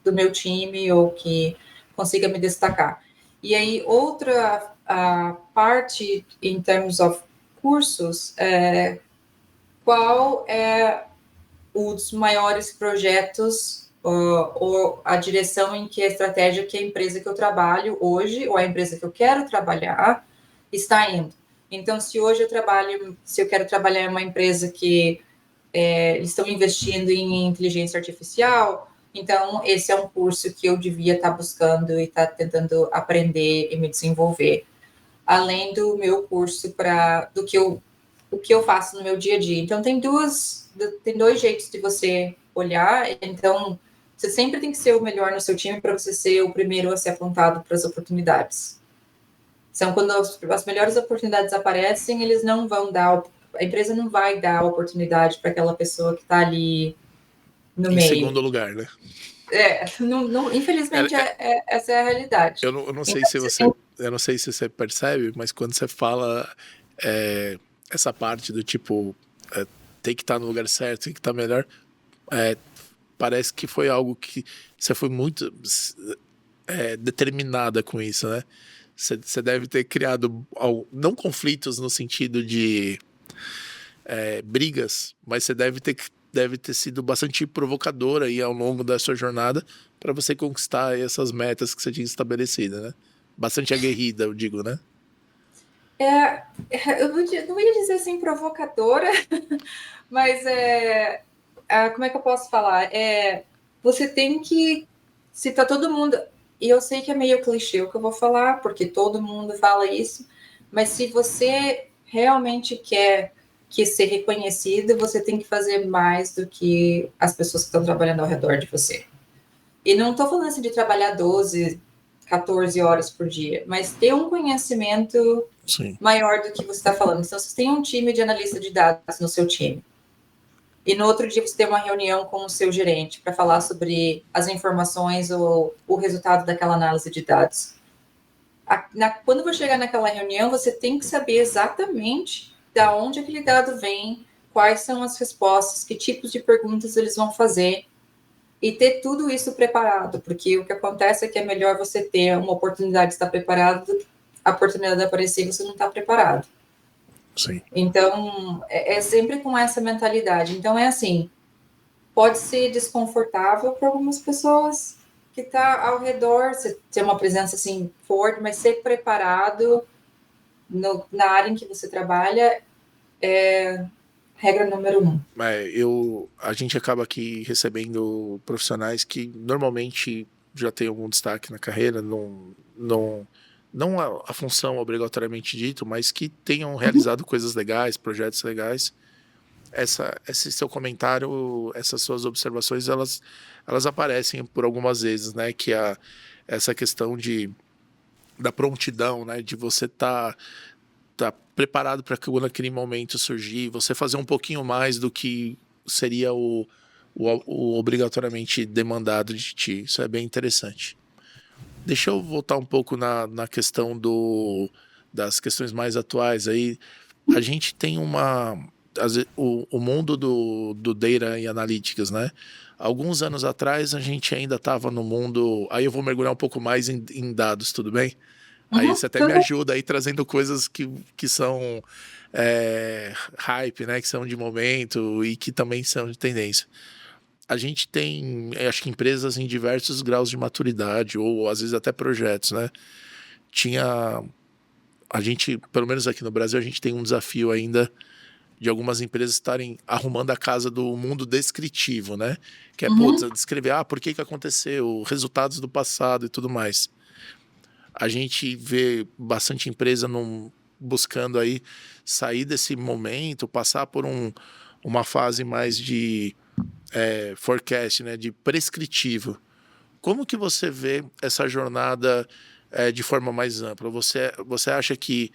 do meu time ou que consiga me destacar. E aí, outra parte, em termos de cursos, qual é os maiores projetos ou a direção em que a estratégia que a empresa que eu trabalho hoje, ou a empresa que eu quero trabalhar, está indo. Então, se eu quero trabalhar em uma empresa que eles estão investindo em inteligência artificial, então esse é um curso que eu devia estar buscando e estar tentando aprender e me desenvolver, além do meu curso o que eu faço no meu dia a dia. Então tem dois jeitos de você olhar. Então você sempre tem que ser o melhor no seu time para você ser o primeiro a ser apontado para as oportunidades. Então, quando as melhores oportunidades aparecem, eles não vão dar, a empresa não vai dar oportunidade para aquela pessoa que está ali no Em meio. segundo lugar, né? Infelizmente, essa é a realidade. Eu não sei Então, se você, eu não sei se você percebe, mas quando você fala essa parte do tipo tem que estar no lugar certo, tem que estar melhor, parece que foi algo que você foi muito determinada com isso, né? Você deve ter criado não conflitos no sentido de brigas, mas você deve ter sido bastante provocadora aí ao longo da sua jornada para você conquistar essas metas que você tinha estabelecido, né? Bastante aguerrida, eu digo, né? Eu não ia dizer assim provocadora, mas como é que eu posso falar? Você tem que, se tá todo mundo, e eu sei que é meio clichê o que eu vou falar, porque todo mundo fala isso, mas se você realmente quer ser reconhecido, você tem que fazer mais do que as pessoas que estão trabalhando ao redor de você. E não estou falando assim de trabalhar 12, 14 horas por dia, mas ter um conhecimento maior do que você está falando. Então, você tem um time de analista de dados no seu time. E no outro dia você tem uma reunião com o seu gerente para falar sobre as informações ou o resultado daquela análise de dados. Quando você chegar naquela reunião, você tem que saber exatamente de onde aquele dado vem, quais são as respostas, que tipos de perguntas eles vão fazer, e ter tudo isso preparado, porque o que acontece é que é melhor você ter uma oportunidade de estar preparado do que a oportunidade de aparecer e você não está preparado. Sim. Então, é sempre com essa mentalidade. Então, é assim, pode ser desconfortável para algumas pessoas que tá ao redor, você ter uma presença assim forte, mas ser preparado na área em que você trabalha é regra número 1. A gente acaba aqui recebendo profissionais que normalmente já têm algum destaque na carreira, não a função obrigatoriamente dito, mas que tenham realizado coisas legais, projetos legais. Esse seu comentário, essas suas observações, elas aparecem por algumas vezes, né? Que essa questão da prontidão, né? De você tá preparado para quando aquele momento surgir, você fazer um pouquinho mais do que seria o obrigatoriamente demandado de ti. Isso é bem interessante. Deixa eu voltar um pouco na questão das questões mais atuais aí. A gente tem o mundo do Data e Analytics, né? Alguns anos atrás a gente ainda estava no mundo. Aí eu vou mergulhar um pouco mais em dados, tudo bem? Aí você até me ajuda aí trazendo coisas que são hype, né? Que são de momento e que também são de tendência. A gente tem, acho que empresas em diversos graus de maturidade, ou às vezes até projetos, né? A gente, pelo menos aqui no Brasil, a gente tem um desafio ainda de algumas empresas estarem arrumando a casa do mundo descritivo, né? Que é, descrever, por que aconteceu, resultados do passado e tudo mais. A gente vê bastante empresa buscando aí sair desse momento, passar por uma fase mais de forecast, né, de prescritivo. Como que você vê essa jornada de forma mais ampla? Você acha que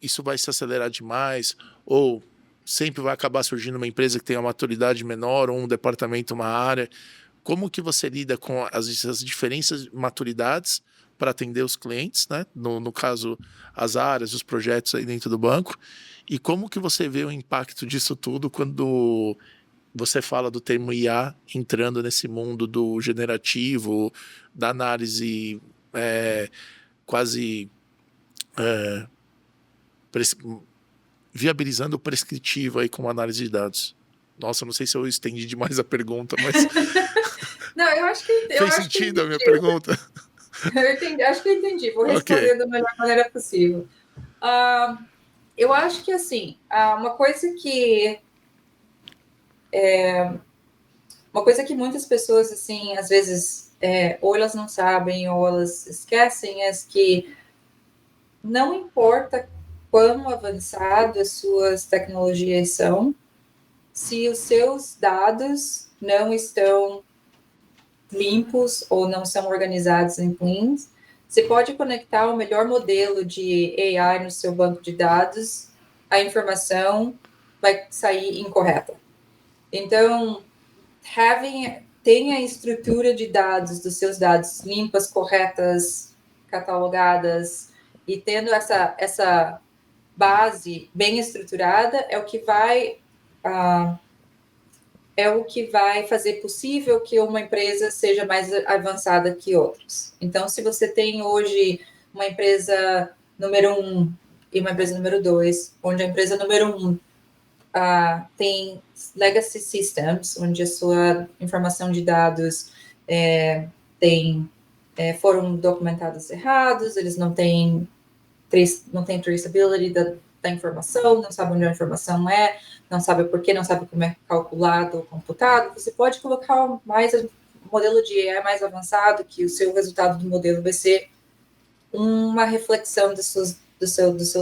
isso vai se acelerar demais? Ou sempre vai acabar surgindo uma empresa que tem uma maturidade menor, ou um departamento, uma área? Como que você lida com as diferenças de maturidades para atender os clientes, né? No caso, as áreas, os projetos aí dentro do banco, e como que você vê o impacto disso tudo quando você fala do termo IA entrando nesse mundo do generativo, da análise é, quase pres- viabilizando o prescritivo aí com análise de dados. Nossa, não sei se eu estendi demais a pergunta, mas Não, eu fez acho que eu sentido a minha entendi. pergunta? Eu entendi, acho que eu entendi. Vou Ok. responder da melhor maneira possível. Ah, eu acho que assim, uma coisa que muitas pessoas assim, às vezes, ou elas não sabem ou elas esquecem, é que não importa quão avançado as suas tecnologias são, se os seus dados não estão limpos ou não são organizados em cleans, você pode conectar o melhor modelo de AI no seu banco de dados, a informação vai sair incorreta. Então, tenha a estrutura de dados dos seus dados limpas, corretas, catalogadas, e tendo essa base bem estruturada é o que vai fazer possível que uma empresa seja mais avançada que outras. Então, se você tem hoje uma empresa número 1 e uma empresa número 2, onde a empresa número 1 tem legacy systems, onde a sua informação de dados foram documentados errados, eles não têm traceability da informação, não sabem onde a informação não sabe por quê, não sabe como é calculado ou computado. Você pode colocar mais um modelo de AI mais avançado, que o seu resultado do modelo vai ser uma reflexão dos seus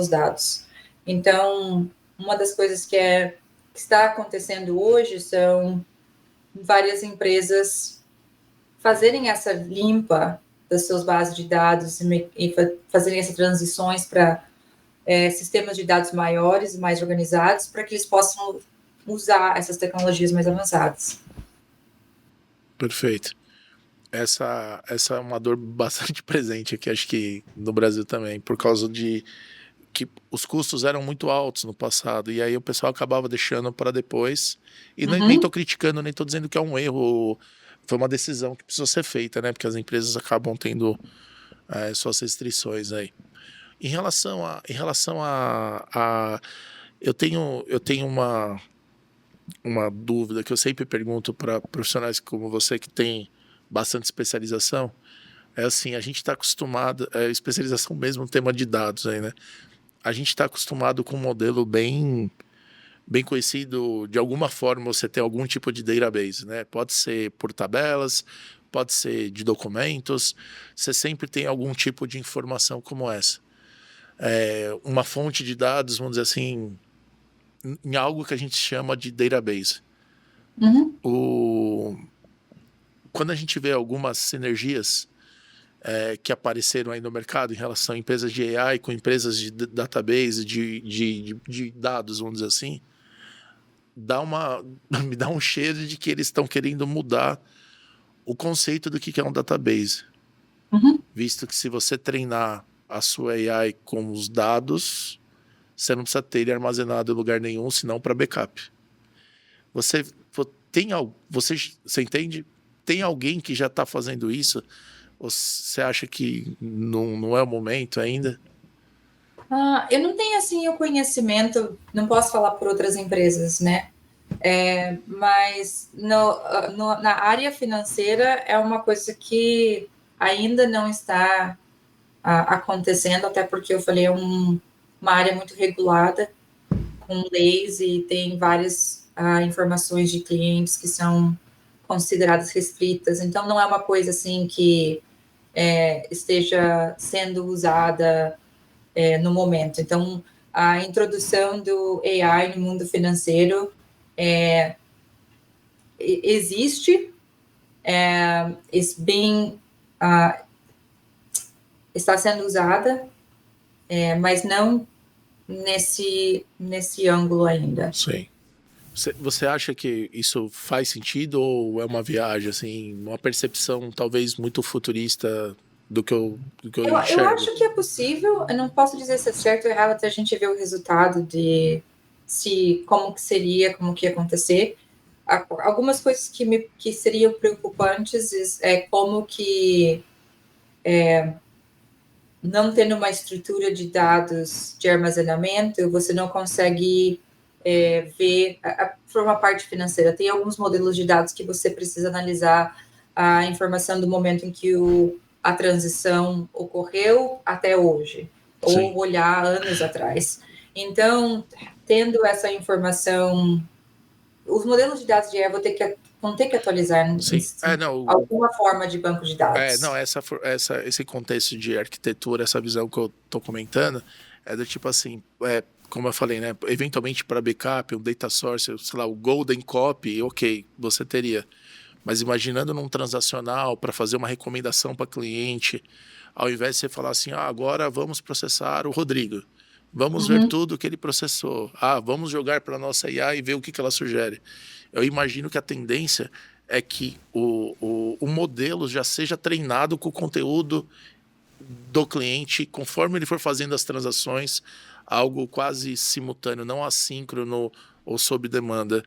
dados. Então, uma das coisas que está acontecendo hoje são várias empresas fazerem essa limpa das suas bases de dados e fazerem essas transições para sistemas de dados maiores e mais organizados para que eles possam usar essas tecnologias mais avançadas. Perfeito. Essa é uma dor bastante presente aqui, acho que no Brasil também, por causa de que os custos eram muito altos no passado, e aí o pessoal acabava deixando para depois. E nem estou criticando, nem estou dizendo que é um erro, foi uma decisão que precisou ser feita, né? Porque as empresas acabam tendo suas restrições aí. Em relação a eu tenho uma dúvida que eu sempre pergunto para profissionais como você que tem bastante especialização. É assim, a gente está acostumado, especialização mesmo no tema de dados aí, né? A gente está acostumado com um modelo bem conhecido, de alguma forma você tem algum tipo de database, né? Pode ser por tabelas, pode ser de documentos, você sempre tem algum tipo de informação como essa. Uma fonte de dados, vamos dizer assim, em algo que a gente chama de database. Uhum. Quando a gente vê algumas sinergias que apareceram aí no mercado em relação a empresas de AI com empresas de database, de dados, vamos dizer assim, me dá um cheiro de que eles estão querendo mudar o conceito do que é um database. Uhum. Visto que se você treinar a sua AI com os dados, você não precisa ter ele armazenado em lugar nenhum, senão para backup. Você você entende? Tem alguém que já está fazendo isso? Ou você acha que não é o momento ainda? Eu não tenho assim o conhecimento, não posso falar por outras empresas, né? Mas na área financeira é uma coisa que ainda não está acontecendo, até porque eu falei, uma área muito regulada, com leis e tem várias informações de clientes que são consideradas restritas, então não é uma coisa assim que esteja sendo usada no momento. Então, a introdução do AI no mundo financeiro existe, it's being está sendo usada, mas não nesse ângulo ainda. Sim. Você acha que isso faz sentido ou é uma viagem, assim, uma percepção talvez muito futurista do que eu Eu enxergo? acho que é possível, eu não posso dizer se é certo ou errado até a gente ver o resultado de como que seria, como que ia acontecer. Algumas coisas que seriam preocupantes é como que não tendo uma estrutura de dados de armazenamento, você não consegue ver por uma parte financeira. Tem alguns modelos de dados que você precisa analisar a informação do momento em que a transição ocorreu até hoje, Sim. ou olhar anos atrás. Então, tendo essa informação, os modelos de dados de AI vão ter que atualizar Sim. Não, alguma forma de banco de não, dados. esse contexto de arquitetura, essa visão que eu tô comentando, é do tipo assim, como eu falei, né? Eventualmente para backup, um data source, sei lá, o Golden Copy, ok, você teria. Mas imaginando num transacional para fazer uma recomendação para cliente, ao invés de você falar assim, agora vamos processar o Rodrigo. Vamos ver Uhum. tudo que ele processou. Vamos jogar para a nossa IA e ver o que ela sugere. Eu imagino que a tendência é que o modelo já seja treinado com o conteúdo do cliente, conforme ele for fazendo as transações, algo quase simultâneo, não assíncrono ou sob demanda.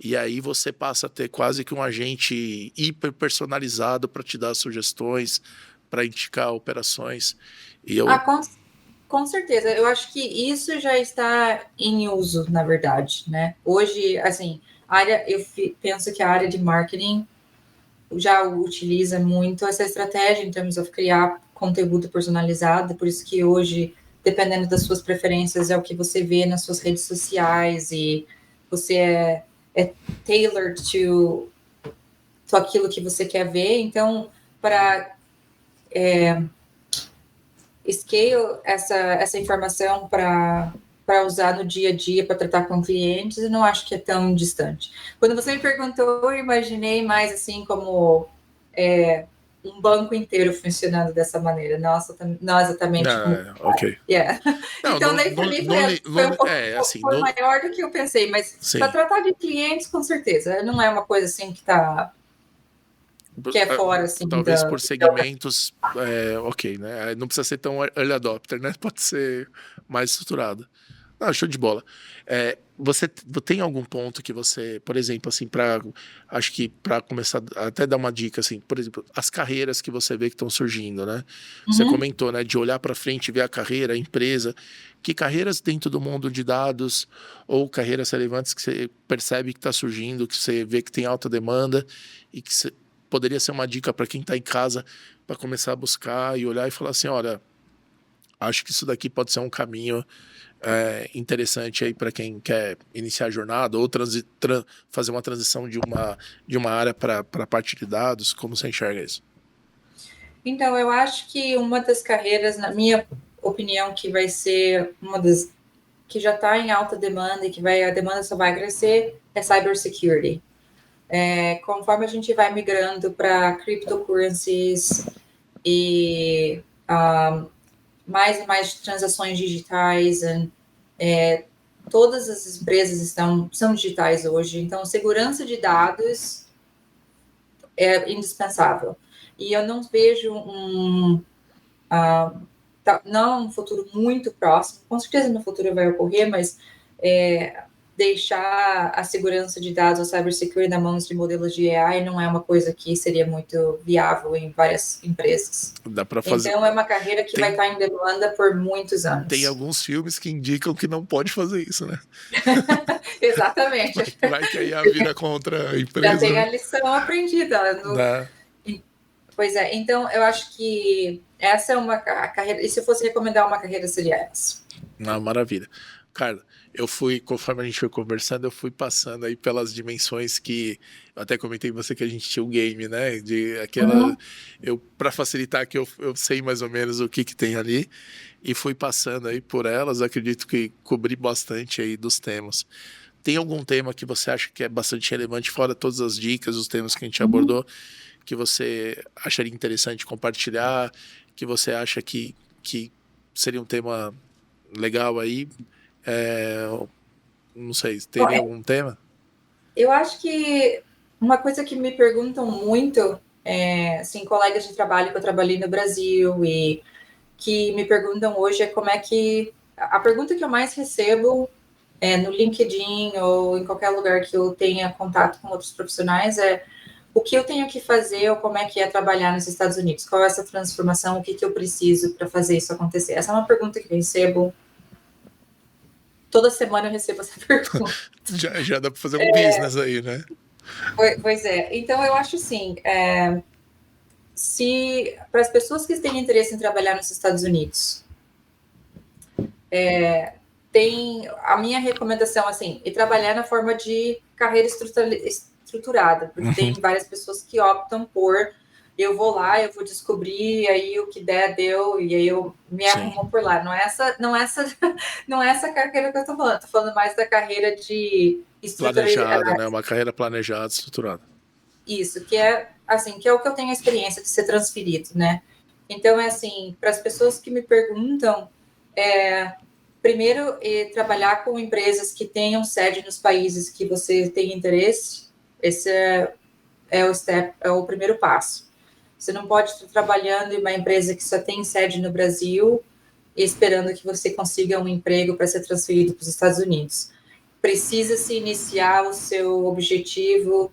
E aí você passa a ter quase que um agente hiper personalizado para te dar sugestões, para indicar operações. E Ah, eu. com certeza. Eu acho que isso já está em uso, na verdade, né? Hoje, assim, penso que a área de marketing já utiliza muito essa estratégia em termos de criar conteúdo personalizado, por isso que hoje, dependendo das suas preferências, é o que você vê nas suas redes sociais e você é tailored to aquilo que você quer ver. Então, para scale essa informação para usar no dia a dia, para tratar com clientes, eu não acho que é tão distante. Quando você me perguntou, eu imaginei mais assim como um banco inteiro funcionando dessa maneira. Nossa, não exatamente como. Ok. Yeah. Não, Então, não, daí para não, mim não, foi um pouco assim, foi maior do que eu pensei, mas para sim. tratar de clientes, com certeza, não é uma coisa assim que é fora assim Talvez por segmentos, ok, né? Não precisa ser tão early adopter, né? Pode ser mais estruturado. Show de bola. Você tem algum ponto que você, por exemplo, assim, acho que para começar até dar uma dica, assim, por exemplo, as carreiras que você vê que estão surgindo, né? Você Uhum. comentou, né, de olhar para frente, ver a carreira, a empresa, que carreiras dentro do mundo de dados ou carreiras relevantes que você percebe que está surgindo, que você vê que tem alta demanda e que poderia ser uma dica para quem está em casa para começar a buscar e olhar e falar assim, olha, acho que isso daqui pode ser um caminho interessante aí para quem quer iniciar a jornada ou fazer uma transição de uma área para a parte de dados. Como você enxerga isso? Então, eu acho que uma das carreiras, na minha opinião, que vai ser uma das que já está em alta demanda e que a demanda só vai crescer é cybersecurity. Conforme a gente vai migrando para cryptocurrencies e mais e mais transações digitais, todas as empresas são digitais hoje, então segurança de dados é indispensável. E eu não vejo não um futuro muito próximo, com certeza no futuro vai ocorrer, mas deixar a segurança de dados, a cybersecurity, na mãos de modelos de AI não é uma coisa que seria muito viável em várias empresas. Dá para fazer. Então, é uma carreira que vai Tem, estar em demanda por muitos tem anos. alguns filmes que indicam que não pode fazer isso, né? Exatamente. Vai que aí a vira contra a Já empresa, tem né? a lição aprendida. Dá. Pois é, então eu acho que essa é uma carreira, e se eu fosse recomendar uma carreira, seria essa. Maravilha. Cara, conforme a gente foi conversando, eu fui passando aí pelas dimensões que eu até comentei com você que a gente tinha um game, né? De aquela. Uhum. Para facilitar que eu sei mais ou menos o que tem ali, e fui passando aí por elas. Acredito que cobri bastante aí dos temas. Tem algum tema que você acha que é bastante relevante, fora todas as dicas, os temas que a gente Uhum. abordou, que você acharia interessante compartilhar, que você acha que seria um tema legal aí? Não sei, Bom, teria algum tema? eu acho que uma coisa que me perguntam muito, assim, colegas de trabalho que eu trabalhei no Brasil e que me perguntam hoje é como é que... A pergunta que eu mais recebo no LinkedIn ou em qualquer lugar que eu tenha contato com outros profissionais é o que eu tenho que fazer ou como é que é trabalhar nos Estados Unidos? Qual é essa transformação? O que eu preciso para fazer isso acontecer? Essa é uma pergunta que eu recebo. Toda semana eu recebo essa pergunta. Já dá para fazer um business aí, né? Pois é. Então, eu acho assim, se para as pessoas que têm interesse em trabalhar nos Estados Unidos, tem a minha recomendação, assim, é trabalhar na forma de carreira estruturada, porque tem várias pessoas que optam por eu vou lá, eu vou descobrir, aí o que der, deu, e aí eu me arrumo por lá. Não é essa carreira que eu tô falando mais da carreira de Planejada, né? Uma carreira planejada, estruturada. Isso, que é assim, que é o que eu tenho a experiência de ser transferido, né? Então, é assim, para as pessoas que me perguntam, primeiro, trabalhar com empresas que tenham sede nos países que você tem interesse, esse é o primeiro passo. Você não pode estar trabalhando em uma empresa que só tem sede no Brasil esperando que você consiga um emprego para ser transferido para os Estados Unidos. Precisa-se iniciar o seu objetivo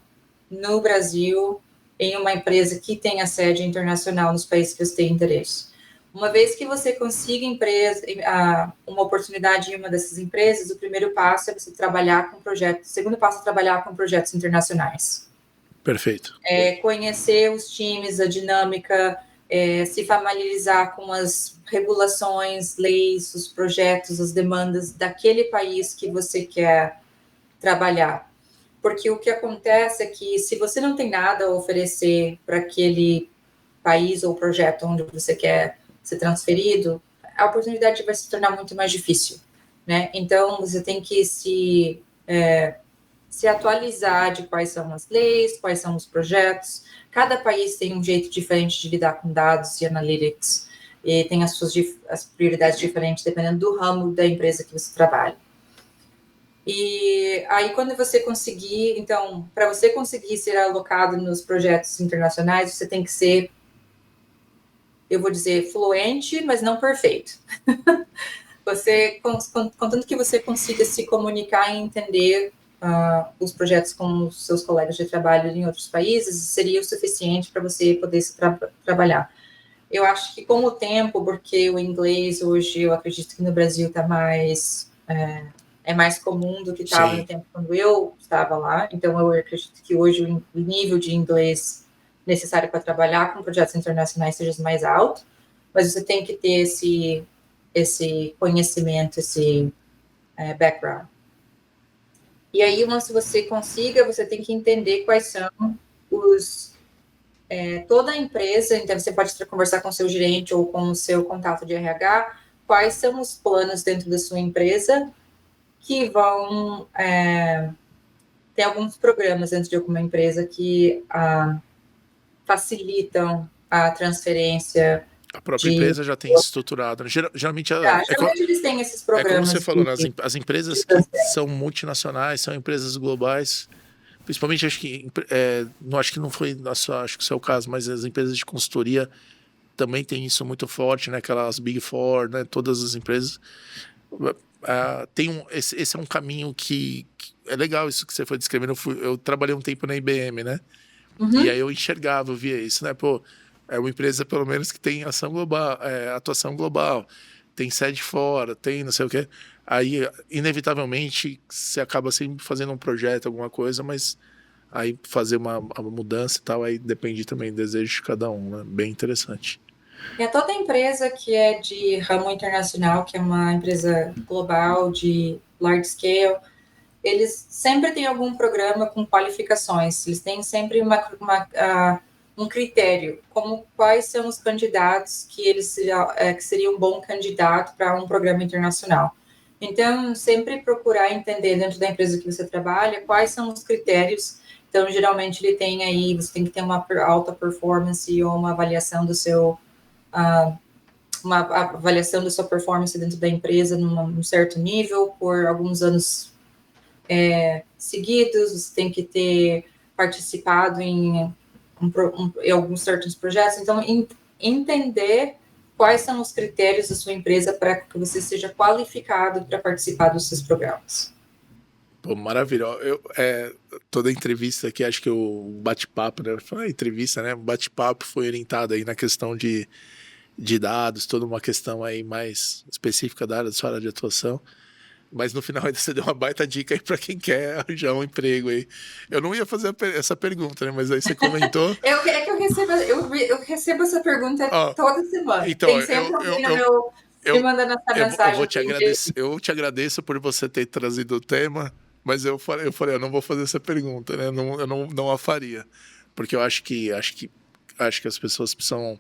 no Brasil em uma empresa que tenha sede internacional nos países que você tem interesse. Uma vez que você consiga uma oportunidade em uma dessas empresas, o primeiro passo é você trabalhar com projetos. O segundo passo é trabalhar com projetos internacionais. Perfeito. Conhecer os times, a dinâmica, se familiarizar com as regulações, leis, os projetos, as demandas daquele país que você quer trabalhar. Porque o que acontece é que se você não tem nada a oferecer para aquele país ou projeto onde você quer ser transferido, a oportunidade vai se tornar muito mais difícil, né? Então, você tem que se atualizar de quais são as leis, quais são os projetos. Cada país tem um jeito diferente de lidar com dados e analytics, e tem as prioridades diferentes dependendo do ramo da empresa que você trabalha. E aí, quando você conseguir, então, para você conseguir ser alocado nos projetos internacionais, você tem que ser, eu vou dizer, fluente, mas não perfeito. Contanto que você consiga se comunicar e entender os projetos com os seus colegas de trabalho em outros países, seria o suficiente para você poder trabalhar. Eu acho que com o tempo, porque o inglês hoje, eu acredito que no Brasil está mais... é mais comum do que estava no tempo quando eu estava lá. Então, eu acredito que hoje o nível de inglês necessário para trabalhar com projetos internacionais seja mais alto, mas você tem que ter esse conhecimento, esse background. E aí, onde você consiga, você tem que entender quais são toda a empresa, então você pode conversar com o seu gerente ou com o seu contato de RH, quais são os planos dentro da sua empresa que vão... tem alguns programas dentro de alguma empresa que facilitam a transferência. A própria empresa já tem estruturado. Geralmente, geralmente eles têm esses programas. Como você falou, as empresas que são multinacionais, são empresas globais, principalmente, acho que não foi acho que o seu caso, mas as empresas de consultoria também têm isso muito forte, né? Aquelas Big Four, né? Todas as empresas. Esse é um caminho que é legal isso que você foi descrevendo. Eu trabalhei um tempo na IBM, né? E aí eu enxergava, eu via isso, né? Pô, é uma empresa, pelo menos, que tem ação global, atuação global, tem sede fora, tem não sei o quê. Aí, inevitavelmente, você acaba sempre fazendo um projeto, alguma coisa, mas aí fazer uma mudança e tal, aí depende também do desejo de cada um, né? Bem interessante. Toda empresa que é de ramo internacional, que é uma empresa global de large scale, eles sempre têm algum programa com qualificações, eles têm sempre um critério, como quais são os candidatos que seriam um bom candidato para um programa internacional. Então, sempre procurar entender dentro da empresa que você trabalha quais são os critérios. Então, geralmente ele tem aí, você tem que ter uma alta performance ou uma avaliação do seu uma avaliação da sua performance dentro da empresa num certo nível por alguns anos seguidos, você tem que ter participado em alguns certos projetos. Então, entender quais são os critérios da sua empresa para que você seja qualificado para participar dos seus programas. Pô, maravilha. Toda entrevista aqui, acho que o bate-papo, né? Entrevista, né? O bate-papo foi orientado aí na questão de dados, toda uma questão aí mais específica da sua área de atuação. Mas no final ainda você deu uma baita dica aí para quem quer arranjar um emprego aí. Eu não ia fazer essa pergunta, né? Mas aí você comentou. Eu recebo essa pergunta toda semana. Então, tem sempre alguém me mandando essa mensagem. Eu te agradeço por você ter trazido o tema, mas eu falei, eu não vou fazer essa pergunta, né? Eu não a faria. Porque eu acho que as pessoas precisam,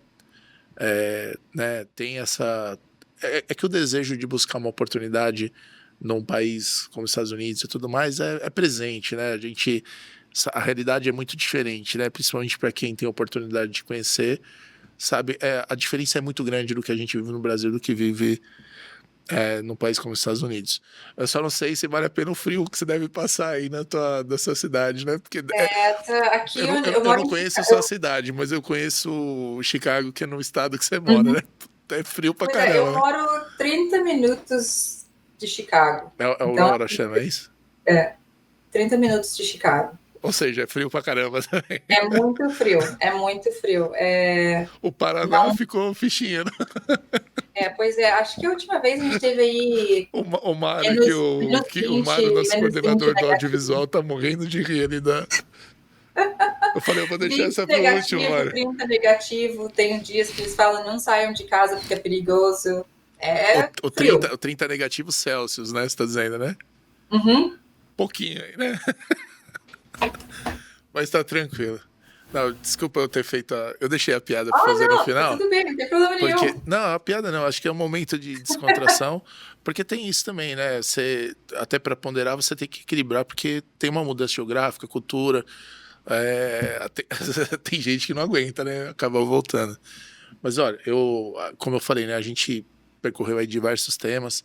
né, tem essa... É que o desejo de buscar uma oportunidade num país como os Estados Unidos e tudo mais é presente, né? A realidade é muito diferente, né? Principalmente para quem tem a oportunidade de conhecer, sabe? A diferença é muito grande do que a gente vive no Brasil do que vive num país como os Estados Unidos. Eu só não sei se vale a pena o frio que você deve passar aí na sua cidade, né? Porque aqui eu não conheço a sua cidade, mas eu conheço o Chicago, que é no estado que você mora, né? É frio pra caramba. Eu moro 30 minutos de Chicago. É o Aurora, chama, é isso? 30 minutos de Chicago. Ou seja, é frio pra caramba também. É muito frio, é muito frio. O Paraná ficou fichinha, né? Pois é, acho que a última vez a gente teve aí... O Mário, o Mário, nosso coordenador do audiovisual, tá morrendo de rir ali Eu falei, eu vou deixar essa pro último, Mário. 30 negativo, tem dias que eles falam, não saiam de casa porque é perigoso. O 30 negativo Celsius, né? Você tá dizendo, né? Uhum. Pouquinho aí, né? Mas tá tranquilo. Não, desculpa eu ter feito Eu deixei a piada pra fazer no final. Tudo bem, não tem problema nenhum. Não, a piada não. Acho que é um momento de descontração. Porque tem isso também, né? Até para ponderar, você tem que equilibrar, porque tem uma mudança geográfica, cultura. Tem gente que não aguenta, né? Acaba voltando. Mas olha, como eu falei, né? A gente percorreu aí diversos temas.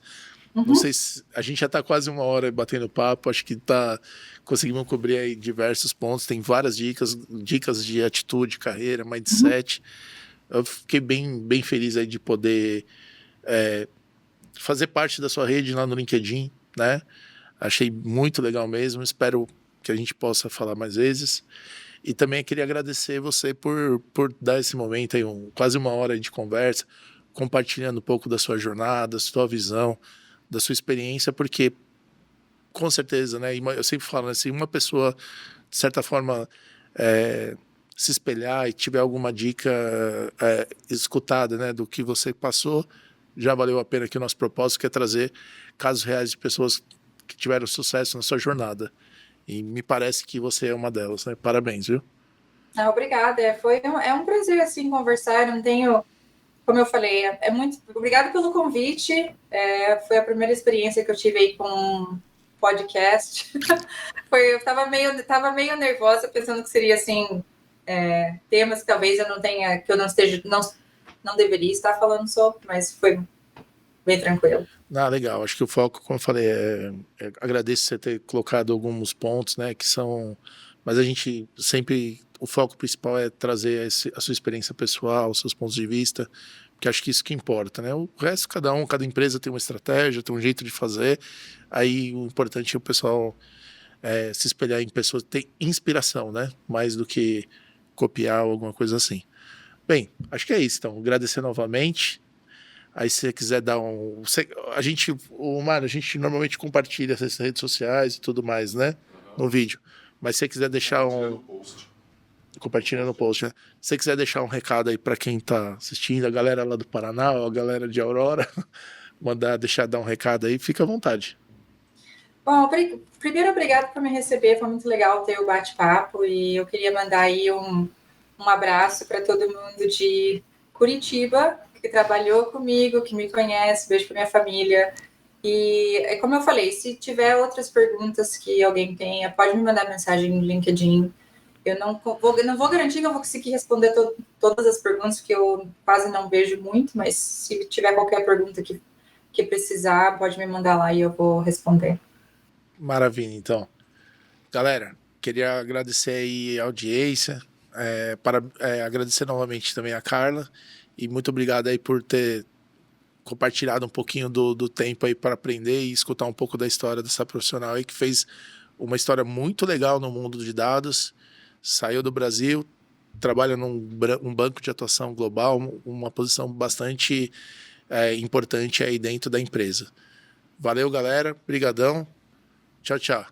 Não sei se a gente já está quase uma hora batendo papo, acho que conseguimos cobrir aí diversos pontos, tem várias dicas de atitude, carreira, mindset. Eu fiquei bem feliz aí de poder fazer parte da sua rede lá no LinkedIn, né? Achei muito legal mesmo, espero que a gente possa falar mais vezes. E também queria agradecer você por dar esse momento aí, quase uma hora de conversa, compartilhando um pouco da sua jornada, da sua visão, da sua experiência, porque com certeza, né? Eu sempre falo, né, se uma pessoa, de certa forma, se espelhar e tiver alguma dica escutada, né, do que você passou, já valeu a pena, que o nosso propósito que é trazer casos reais de pessoas que tiveram sucesso na sua jornada. E me parece que você é uma delas, né? Parabéns, viu? Obrigada. É um prazer, assim, conversar. Eu não tenho... Como eu falei, obrigada pelo convite. Foi a primeira experiência que eu tive aí com podcast. Eu estava meio nervosa, pensando que seria assim, temas que talvez eu não tenha, que eu não deveria estar falando sobre, mas foi bem tranquilo. Legal. Acho que o foco, como eu falei, agradeço você ter colocado alguns pontos, né, que são... Mas a gente sempre... O foco principal é trazer a sua experiência pessoal, os seus pontos de vista, porque acho que isso que importa, né? O resto, cada empresa tem uma estratégia, tem um jeito de fazer. Aí o importante é o pessoal se espelhar em pessoas que têm inspiração, né? Mais do que copiar ou alguma coisa assim. Bem, acho que é isso, então. Agradecer novamente. Aí se você quiser dar Mário, a gente normalmente compartilha essas redes sociais e tudo mais, né? No vídeo. Mas se você quiser deixar compartilha no post, né? Se você quiser deixar um recado aí para quem tá assistindo, a galera lá do Paraná, a galera de Aurora, dar um recado aí, fica à vontade. Bom, primeiro, obrigado por me receber, foi muito legal ter o bate-papo, e eu queria mandar aí um abraço para todo mundo de Curitiba, que trabalhou comigo, que me conhece, beijo para minha família. E como eu falei, se tiver outras perguntas que alguém tenha, pode me mandar mensagem no LinkedIn, Eu não vou garantir que eu vou conseguir responder todas as perguntas, que eu quase não vejo muito, mas se tiver qualquer pergunta que precisar, pode me mandar lá e eu vou responder. Maravilha, então. Galera, queria agradecer aí a audiência, agradecer novamente também a Carla, e muito obrigado aí por ter compartilhado um pouquinho do tempo aí para aprender e escutar um pouco da história dessa profissional aí que fez uma história muito legal no mundo de dados, saiu do Brasil, trabalha num banco de atuação global, uma posição bastante importante aí dentro da empresa. Valeu, galera. Brigadão. Tchau, tchau.